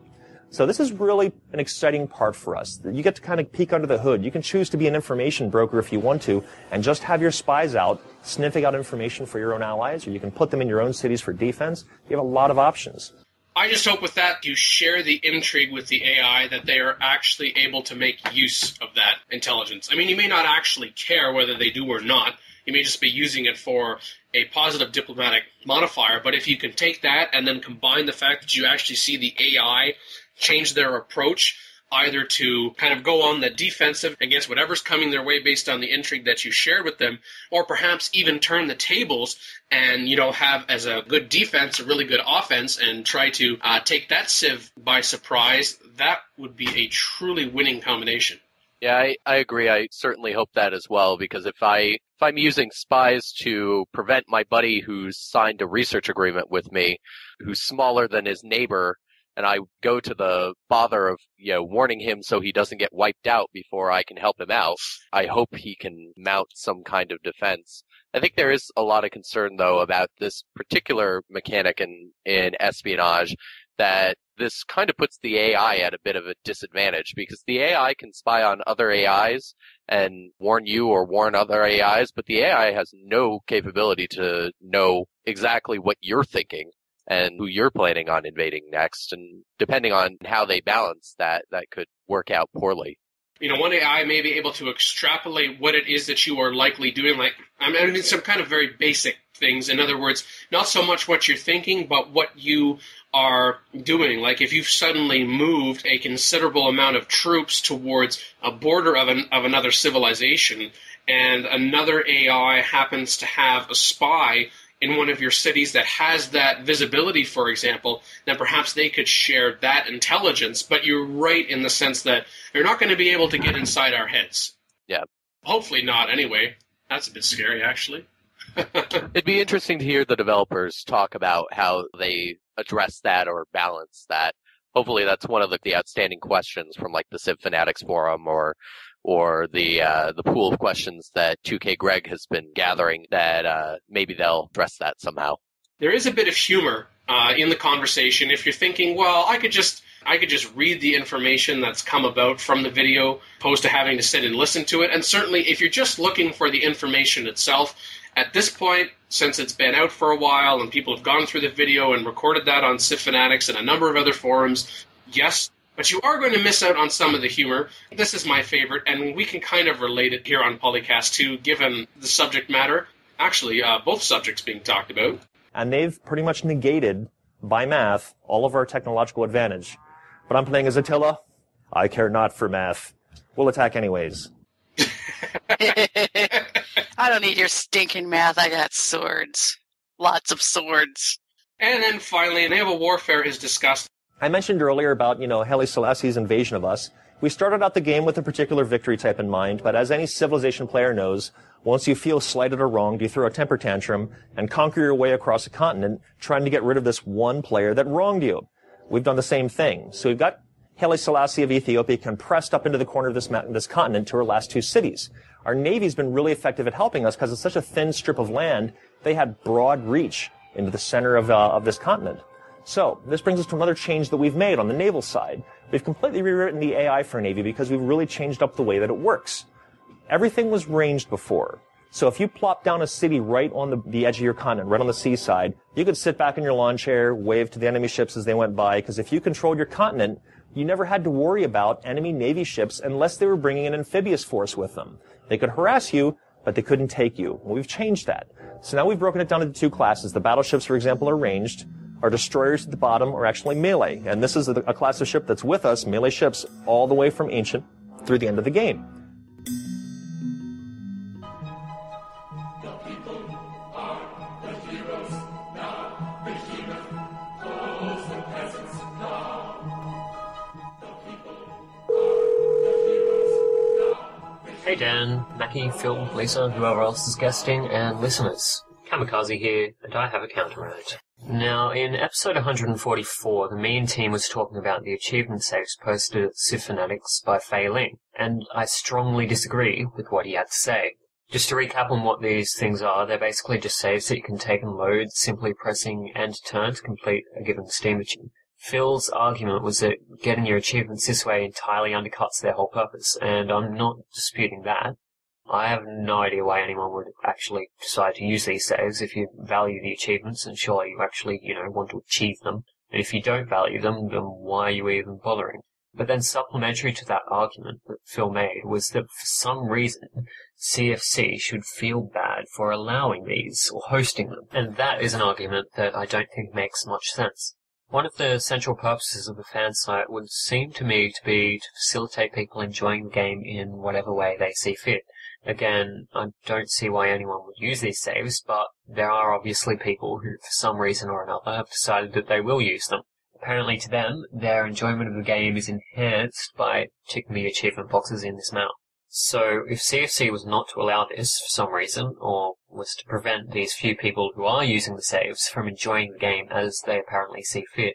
So this is really an exciting part for us. You get to kind of peek under the hood. You can choose to be an information broker if you want to and just have your spies out sniffing out information for your own allies, or you can put them in your own cities for defense. You have a lot of options. I just hope with that you share the intrigue with the AI that they are actually able to make use of that intelligence. I mean, you may not actually care whether they do or not. You may just be using it for a positive diplomatic modifier. But if you can take that and then combine the fact that you actually see the AI change their approach, either to kind of go on the defensive against whatever's coming their way based on the intrigue that you shared with them, or perhaps even turn the tables and, have as a good defense a really good offense and try to take that civ by surprise, that would be a truly winning combination. Yeah, I agree. I certainly hope that as well, because if I'm using spies to prevent my buddy who's signed a research agreement with me, who's smaller than his neighbor, and I go to the bother of, warning him so he doesn't get wiped out before I can help him out, I hope he can mount some kind of defense. I think there is a lot of concern, though, about this particular mechanic in espionage, that this kind of puts the AI at a bit of a disadvantage, because the AI can spy on other AIs and warn you or warn other AIs, but the AI has no capability to know exactly what you're thinking and who you're planning on invading next. And depending on how they balance that could work out poorly. One AI may be able to extrapolate what it is that you are likely doing. Like, I mean, some kind of very basic things. In other words, not so much what you're thinking, but what you are doing. Like, if you've suddenly moved a considerable amount of troops towards a border of another civilization, and another AI happens to have a spy in one of your cities that has that visibility, for example, then perhaps they could share that intelligence. But you're right in the sense that they're not going to be able to get inside our heads. Yeah. Hopefully not, anyway. That's a bit scary, actually. It'd be interesting to hear the developers talk about how they address that or balance that. Hopefully that's one of the outstanding questions from like the Civ Fanatics forum or the pool of questions that 2K Greg has been gathering, that maybe they'll address that somehow. There is a bit of humor in the conversation if you're thinking, well, I could just read the information that's come about from the video, opposed to having to sit and listen to it. And certainly if you're just looking for the information itself, at this point, since it's been out for a while and people have gone through the video and recorded that on Civ Fanatics and a number of other forums, yes, but you are going to miss out on some of the humor. This is my favorite, and we can kind of relate it here on Polycast too, given the subject matter. Actually, both subjects being talked about. And they've pretty much negated, by math, all of our technological advantage. But I'm playing as Attila. I care not for math. We'll attack anyways. I don't need your stinking math. I got swords. Lots of swords. And then finally, naval warfare is discussed. I mentioned earlier about, Haile Selassie's invasion of us. We started out the game with a particular victory type in mind, but as any Civilization player knows, once you feel slighted or wronged, you throw a temper tantrum and conquer your way across a continent trying to get rid of this one player that wronged you. We've done the same thing. So we've got Haile Selassie of Ethiopia compressed up into the corner of this continent to her last two cities. Our Navy's been really effective at helping us because it's such a thin strip of land, they had broad reach into the center of this continent. So this brings us to another change that we've made on the naval side. We've completely rewritten the AI for Navy because we've really changed up the way that it works. Everything was ranged before. So if you plop down a city right on the edge of your continent, right on the seaside, you could sit back in your lawn chair, wave to the enemy ships as they went by, because if you controlled your continent, you never had to worry about enemy Navy ships unless they were bringing an amphibious force with them. They could harass you, but they couldn't take you. Well, we've changed that. So now we've broken it down into two classes. The battleships, for example, are ranged. Our destroyers at the bottom are actually melee. And this is a class of ship that's with us, melee ships, all the way from Ancient through the end of the game. Hey Dan, Mackie, Phil, Lisa, whoever else is guesting, and listeners. Kamikaze here, and I have a counter-note. Now, in episode 144, the main team was talking about the achievement saves posted at Civ Fanatics by Fei Ling, and I strongly disagree with what he had to say. Just to recap on what these things are, they're basically just saves that you can take and load, simply pressing End Turn to complete a given Steam achievement. Phil's argument was that getting your achievements this way entirely undercuts their whole purpose, and I'm not disputing that. I have no idea why anyone would actually decide to use these saves if you value the achievements, and surely you actually, want to achieve them. And if you don't value them, then why are you even bothering? But then supplementary to that argument that Phil made was that for some reason, CFC should feel bad for allowing these, or hosting them. And that is an argument that I don't think makes much sense. One of the central purposes of the fan site would seem to me to be to facilitate people enjoying the game in whatever way they see fit. Again, I don't see why anyone would use these saves, but there are obviously people who, for some reason or another, have decided that they will use them. Apparently to them, their enjoyment of the game is enhanced by ticking the achievement boxes in this manner. So, if CFC was not to allow this for some reason, or was to prevent these few people who are using the saves from enjoying the game as they apparently see fit,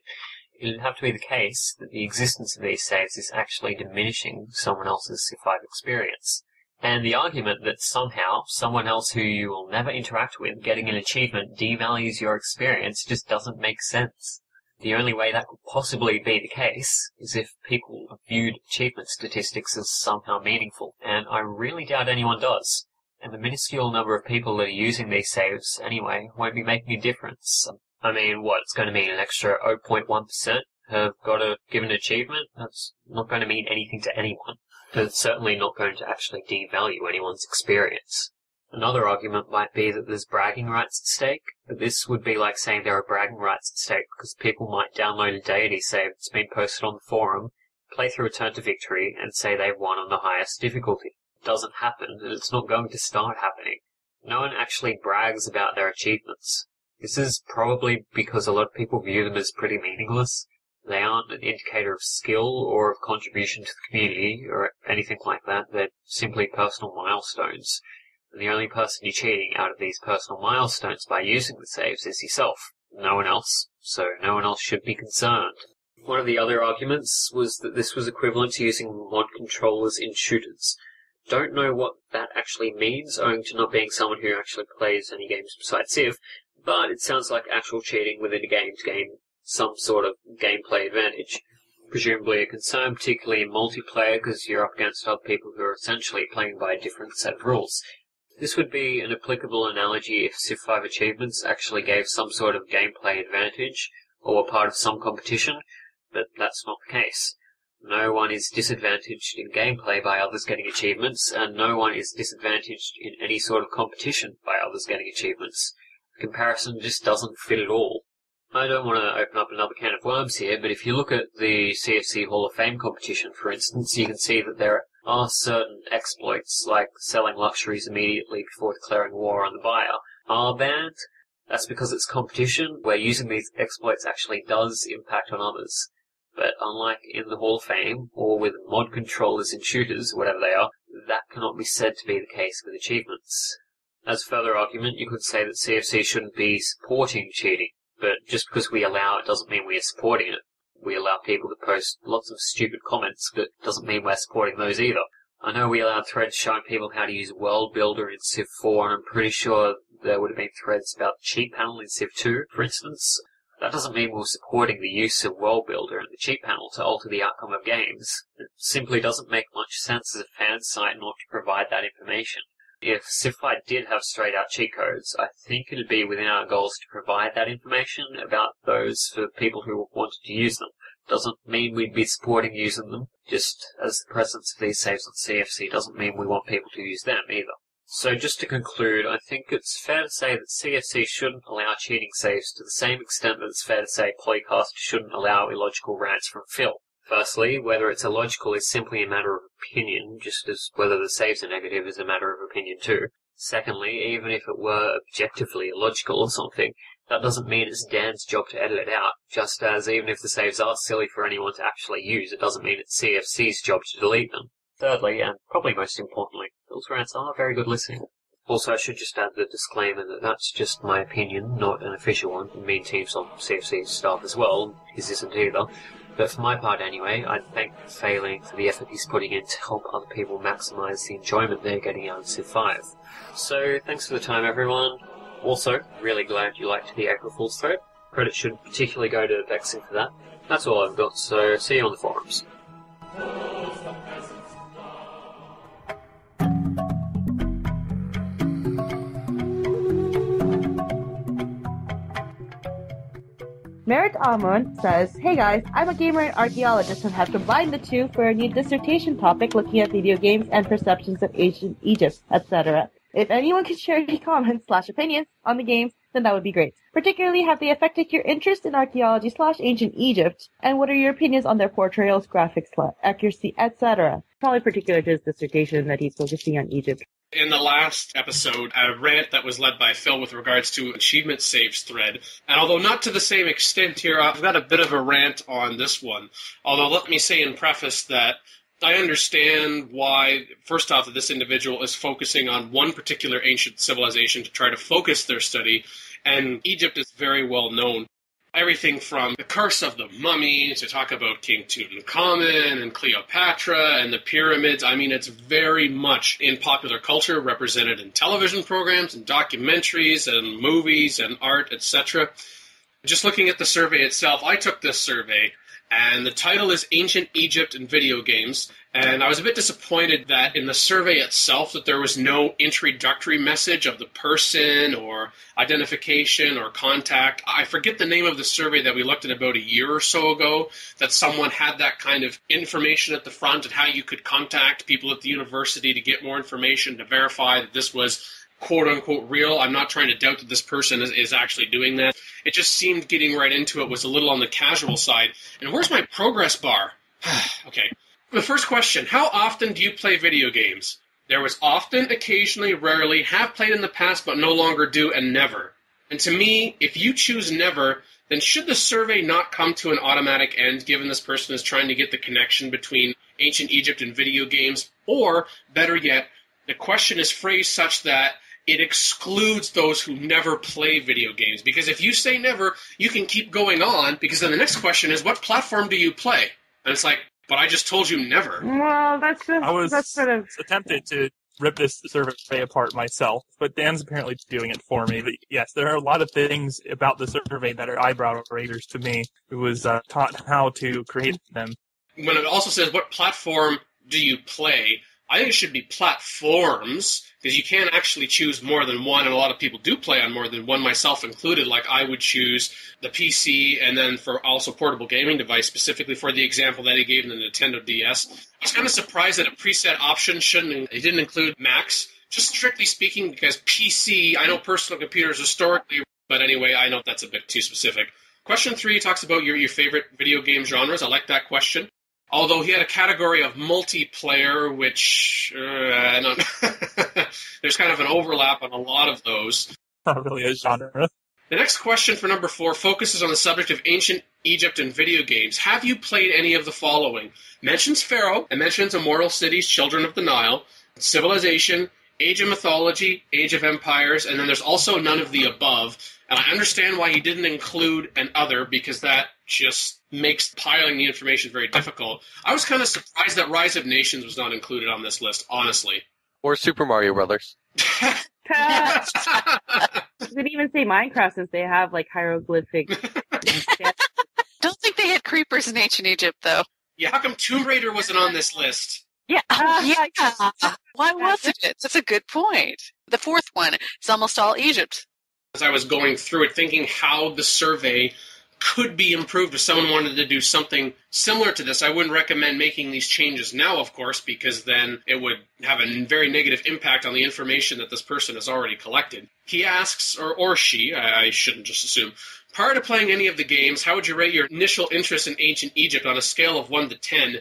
it would have to be the case that the existence of these saves is actually diminishing someone else's Civ 5 experience. And the argument that somehow someone else who you will never interact with getting an achievement devalues your experience just doesn't make sense. The only way that could possibly be the case is if people viewed achievement statistics as somehow meaningful, and I really doubt anyone does. And the minuscule number of people that are using these saves anyway won't be making a difference. I mean, what, it's going to mean an extra 0.1% have got a given achievement? That's not going to mean anything to anyone. But it's certainly not going to actually devalue anyone's experience. Another argument might be that there's bragging rights at stake, but this would be like saying there are bragging rights at stake because people might download a deity save that's been posted on the forum, play through Return to Victory, and say they've won on the highest difficulty. It doesn't happen, and it's not going to start happening. No one actually brags about their achievements. This is probably because a lot of people view them as pretty meaningless. They aren't an indicator of skill or of contribution to the community or anything like that. They're simply personal milestones. And the only person you're cheating out of these personal milestones by using the saves is yourself. No one else. So no one else should be concerned. One of the other arguments was that this was equivalent to using mod controllers in shooters. Don't know what that actually means, owing to not being someone who actually plays any games besides Civ, but it sounds like actual cheating within a game to gain some sort of gameplay advantage. Presumably a concern, particularly in multiplayer, because you're up against other people who are essentially playing by a different set of rules. This would be an applicable analogy if Civ 5 achievements actually gave some sort of gameplay advantage, or were part of some competition, but that's not the case. No one is disadvantaged in gameplay by others getting achievements, and no one is disadvantaged in any sort of competition by others getting achievements. The comparison just doesn't fit at all. I don't want to open up another can of worms here, but if you look at the CFC Hall of Fame competition, for instance, you can see that there are certain exploits, like selling luxuries immediately before declaring war on the buyer, are banned. That's because it's competition, where using these exploits actually does impact on others. But unlike in the Hall of Fame, or with mod controllers in shooters, whatever they are, that cannot be said to be the case with achievements. As further argument, you could say that CFC shouldn't be supporting cheating, but just because we allow it doesn't mean we're supporting it. We allow people to post lots of stupid comments, but doesn't mean we're supporting those either. I know we allowed threads showing people how to use World Builder in Civ 4, and I'm pretty sure there would have been threads about the cheat panel in Civ 2, for instance. That doesn't mean we're supporting the use of World Builder and the cheat panel to alter the outcome of games. It simply doesn't make much sense as a fan site not to provide that information. If Civ 5 did have straight-out cheat codes, I think it'd be within our goals to provide that information about those for people who wanted to use them. Doesn't mean we'd be supporting using them, just as the presence of these saves on CFC doesn't mean we want people to use them either. So just to conclude, I think it's fair to say that CFC shouldn't allow cheating saves to the same extent that it's fair to say Polycast shouldn't allow illogical rants from Phil. Firstly, whether it's illogical is simply a matter of opinion, just as whether the saves are negative is a matter of opinion too. Secondly, even if it were objectively illogical or something, that doesn't mean it's Dan's job to edit it out, just as even if the saves are silly for anyone to actually use, it doesn't mean it's CFC's job to delete them. Thirdly, and probably most importantly, Phil's rants are very good listening. Also, I should just add the disclaimer that that's just my opinion, not an official one. The mean teams on CFC's staff as well, his isn't either. But for my part anyway, I'd thank Failing for the effort he's putting in to help other people maximise the enjoyment they're getting out of Civ 5. So, thanks for the time everyone. Also, really glad you liked the April Fool's thread. Credit should particularly go to Vexing for that. That's all I've got, so see you on the forums. Merit Amon says, "Hey guys, I'm a gamer and archaeologist and have combined the two for a new dissertation topic looking at video games and perceptions of ancient Egypt, etc. If anyone could share any comments/opinions on the games, then that would be great. Particularly, have they affected your interest in archaeology/ancient Egypt, and what are your opinions on their portrayals, graphics, accuracy, etc.?" Probably particular to his dissertation that he's focusing on Egypt. In the last episode, a rant that was led by Phil with regards to achievement saves thread. And although not to the same extent here, I've got a bit of a rant on this one. Although let me say in preface that I understand why, first off, that this individual is focusing on one particular ancient civilization to try to focus their study, and Egypt is very well known. Everything from the Curse of the Mummy to talk about King Tutankhamun and Cleopatra and the pyramids. I mean, it's very much in popular culture, represented in television programs and documentaries and movies and art, etc. Just looking at the survey itself, I took this survey, and the title is Ancient Egypt in Video Games, and I was a bit disappointed that in the survey itself that there was no introductory message of the person or identification or contact. I forget the name of the survey that we looked at about a year or so ago, that someone had that kind of information at the front and how you could contact people at the university to get more information to verify that this was quote-unquote real. I'm not trying to doubt that this person is actually doing that. It just seemed getting right into it was a little on the casual side. And where's my progress bar? Okay. The first question, how often do you play video games? There was often, occasionally, rarely, have played in the past but no longer do, and never. And to me, if you choose never, then should the survey not come to an automatic end given this person is trying to get the connection between ancient Egypt and video games? Or, better yet, the question is phrased such that it excludes those who never play video games. Because if you say never, you can keep going on, because then the next question is, what platform do you play? And it's like, but I just told you never. Well, that's sort of attempted to rip this survey apart myself, but Dan's apparently doing it for me. But yes, there are a lot of things about the survey that are eyebrow raisers to me, who was taught how to create them. When it also says, what platform do you play? I think it should be platforms, because you can't actually choose more than one, and a lot of people do play on more than one, myself included. Like, I would choose the PC, and then for also portable gaming device, specifically for the example that he gave in the Nintendo DS. I was kind of surprised that a preset option it didn't include Macs, just strictly speaking, because PC, I know personal computers historically, but anyway, I know that's a bit too specific. Question 3 talks about your favorite video game genres. I like that question. Although he had a category of multiplayer, which there's kind of an overlap on a lot of those. Not really a genre. The next question for number 4 focuses on the subject of ancient Egypt and video games. Have you played any of the following? Mentions Pharaoh, and mentions Immortal Cities, Children of the Nile, Civilization, Age of Mythology, Age of Empires, and then there's also none of the above. And I understand why he didn't include an other, because that just makes piling the information very difficult. I was kind of surprised that Rise of Nations was not included on this list, honestly. Or Super Mario Brothers. Didn't even say Minecraft, since they have like hieroglyphic. Don't think they had creepers in ancient Egypt, though. Yeah, how come Tomb Raider wasn't on this list? Yeah, yeah. Why wasn't it? That's a good point. The 4th one is almost all Egypt. As I was going through it, thinking how the survey could be improved if someone wanted to do something similar to this, I wouldn't recommend making these changes now, of course, because then it would have a very negative impact on the information that this person has already collected. He asks, or she, I shouldn't just assume, prior to playing any of the games, how would you rate your initial interest in ancient Egypt on a scale of 1 to 10?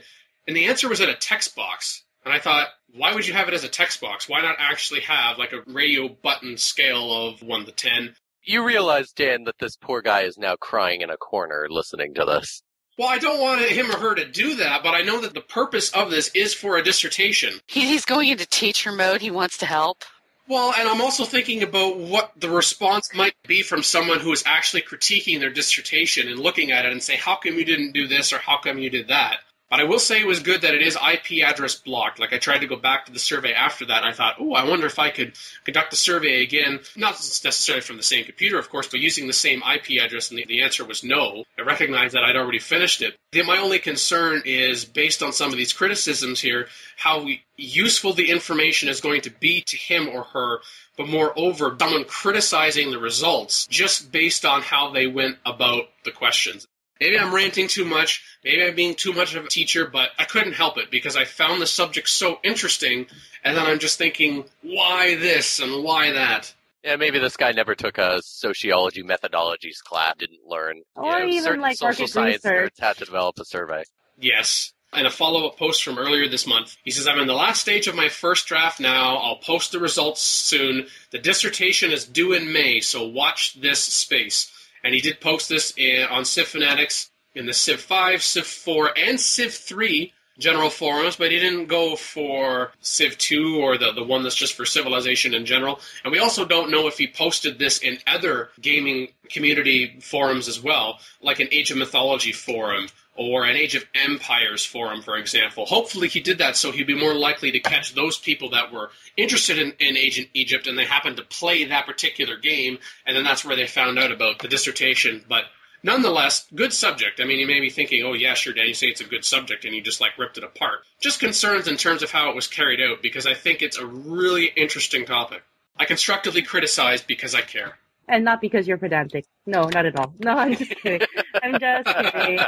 And the answer was in a text box. And I thought, why would you have it as a text box? Why not actually have like a radio button scale of 1 to 10? You realize, Dan, that this poor guy is now crying in a corner listening to this. Well, I don't want him or her to do that, but I know that the purpose of this is for a dissertation. He's going into teacher mode. He wants to help. Well, and I'm also thinking about what the response might be from someone who is actually critiquing their dissertation and looking at it and say, how come you didn't do this or how come you did that? But I will say it was good that it is IP address blocked. Like, I tried to go back to the survey after that, and I thought, I wonder if I could conduct the survey again, not necessarily from the same computer, of course, but using the same IP address, and the answer was no. I recognized that I'd already finished it. My only concern is, based on some of these criticisms here, how useful the information is going to be to him or her, but moreover, someone criticizing the results just based on how they went about the questions. Maybe I'm ranting too much, maybe I'm being too much of a teacher, but I couldn't help it because I found the subject so interesting, and then I'm just thinking, why this and why that? Yeah, maybe this guy never took a sociology methodologies class, didn't learn. Or even certain like social market science research. nerds had to develop a survey. Yes. In a follow-up post from earlier this month, he says, I'm in the last stage of my first draft now. I'll post the results soon. The dissertation is due in May, so watch this space. And he did post this on Civ Fanatics in the Civ 5, Civ 4, and Civ 3 general forums, but he didn't go for Civ 2 or the one that's just for Civilization in general. And we also don't know if he posted this in other gaming community forums as well, like an Age of Mythology forum or an Age of Empires forum, for example. Hopefully he did that so he'd be more likely to catch those people that were interested in ancient Egypt and they happened to play that particular game, and then that's where they found out about the dissertation. But nonetheless, good subject. I mean, you may be thinking, oh yeah, sure, Dan, you say it's a good subject, and you just like ripped it apart. Just concerns in terms of how it was carried out, because I think it's a really interesting topic. I constructively criticize because I care. And not because you're pedantic. No, not at all. No, I'm just kidding. I'm just kidding.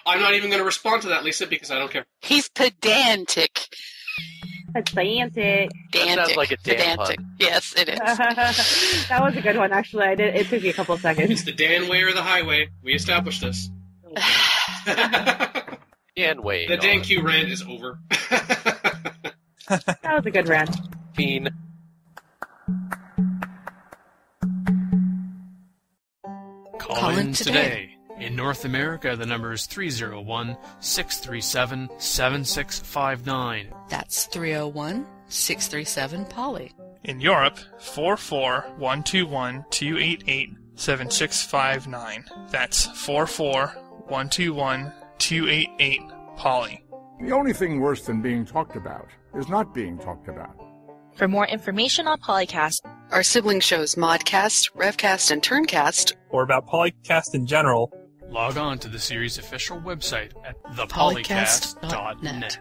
I'm not even going to respond to that, Lisa, because I don't care. He's pedantic. Pedantic. That sounds like a Dan pun. Yes, it is. That was a good one, actually. It took me a couple seconds. It's the Dan way or the highway. We established this. Dan way. The Dan Q rant is over. That was a good rant. Fiend. Call in today. In North America, the number is 301-637-7659. That's 301-637-POLY. In Europe, 44121-288-7659. That's 44121-288-POLY. The only thing worse than being talked about is not being talked about. For more information on Polycast, our sibling shows Modcast, Revcast, and Turncast, or about Polycast in general, log on to the series' official website at thepolycast.net.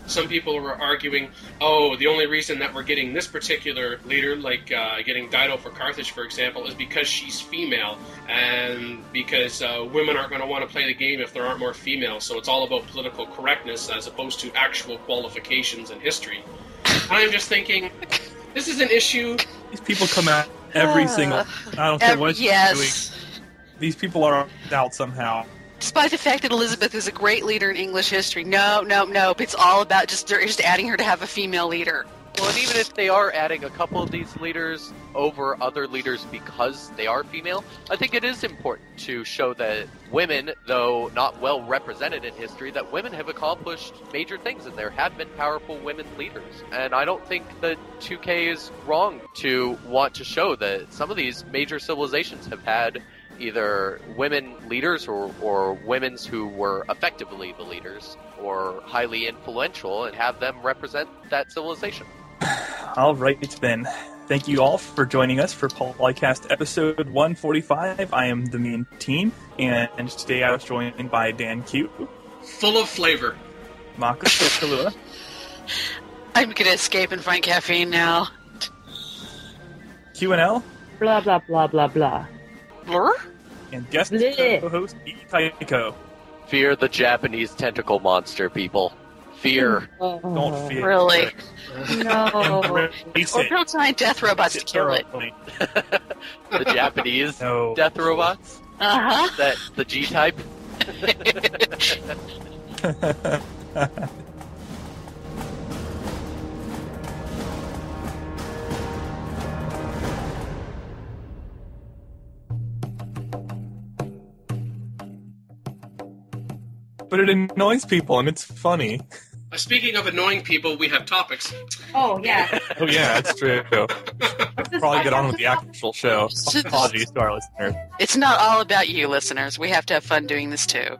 Some people were arguing, oh, the only reason that we're getting this particular leader, like getting Dido for Carthage, for example, is because she's female, and because women aren't going to want to play the game if there aren't more females, so it's all about political correctness as opposed to actual qualifications and history. And I'm just thinking, this is an issue. These people come out every single... I don't care what you're doing. These people are out somehow. Despite the fact that Elizabeth is a great leader in English history, no. It's all about they're just adding her to have a female leader. Well, and even if they are adding a couple of these leaders over other leaders because they are female, I think it is important to show that women, though not well represented in history, that women have accomplished major things, and there have been powerful women leaders. And I don't think that 2K is wrong to want to show that some of these major civilizations have had either women leaders or women who were effectively the leaders or highly influential, and have them represent that civilization. All right, then. Thank you all for joining us for Polycast episode 145. I am the Mean Teen, and today I was joined by Dan Q. Full of flavor. Mako Kalua. I'm going to escape and find caffeine now. QNL. Blah, blah, blah, blah, blah. Blur? And guest co-host Taiko. Fear the Japanese tentacle monster, people. Fear. Don't fear. Really? No. Or don't sign death robots to kill it. The Japanese death robots? Uh-huh. That the G-type? But it annoys people, and it's funny. Speaking of annoying people, we have topics. Oh, yeah. Oh, yeah, that's true. Probably get on with the actual show. Apologies to our listeners. It's not all about you, listeners. We have to have fun doing this, too.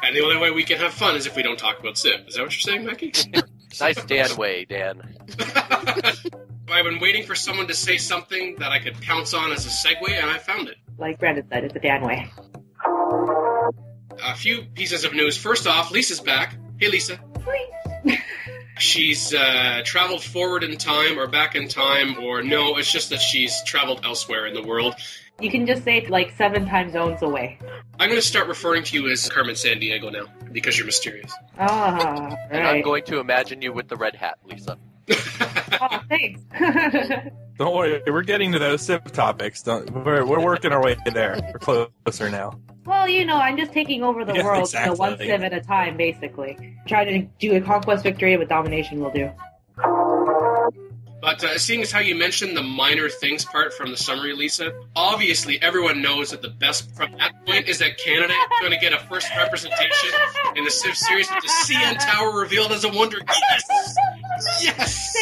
And the only way we can have fun is if we don't talk about Civ. Is that what you're saying, Becky? Nice Dan way, Dan. I've been waiting for someone to say something that I could pounce on as a segue, and I found it. Like Brandon said, it's a Dan way. A few pieces of news. First off, Lisa's back. Hey, Lisa. She's traveled forward in time or back in time, or no, it's just that she's traveled elsewhere in the world. You can just say like 7 time zones away. I'm going to start referring to you as Carmen Sandiego now, because you're mysterious. Ah, right. And I'm going to imagine you with the red hat, Lisa. Oh, thanks. Don't worry, we're getting to those Civ topics. We're working our way there. We're closer now. Well, I'm just taking over the world, exactly. One Civ at a time, basically. Trying to do a conquest victory with domination will do. But seeing as how you mentioned the minor things part from the summary, Lisa, obviously everyone knows that the best from that point is that Canada is going to get a first representation in the Civ series with the CN Tower revealed as a wonder. Yes! Yes!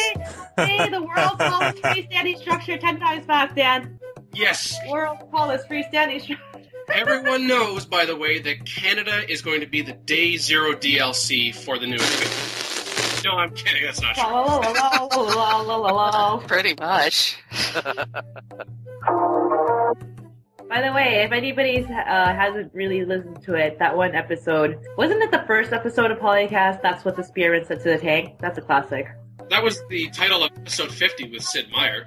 Say the world's tallest freestanding structure 10 times fast, Dan. Yes. World's tallest freestanding structure. Everyone knows, by the way, that Canada is going to be the Day Zero DLC for the new equipment. No, I'm kidding. That's not true. Pretty much. By the way, if anybody hasn't really listened to it, that one episode, wasn't it the first episode of Polycast? That's what the spearman said to the tank. That's a classic. That was the title of episode 50 with Sid Meier.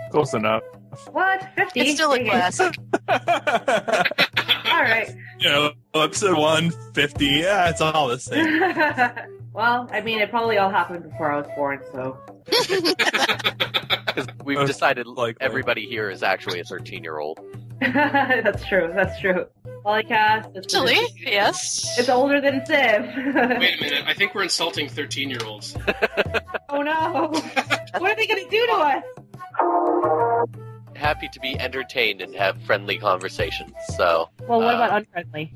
Close enough. What? 50? It's still a classic. Alright. Episode 150, yeah, it's all the same. Well, I mean, it probably all happened before I was born, so. Because we've decided everybody here is actually a 13-year-old. That's true. Polycast. Actually, yes. It's older than Civ. Wait a minute. I think we're insulting 13-year-olds. Oh no. What are they going to do to us? Happy to be entertained and have friendly conversations, so... Well, what about unfriendly?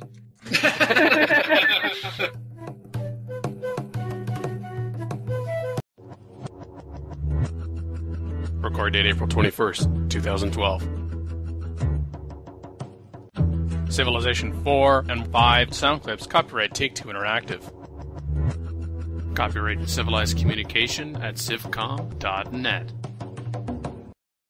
Record date April 21st, 2012. Civilization 4 and 5 sound clips. Copyright Take-Two Interactive. Copyright Civilized Communication at civcom.net.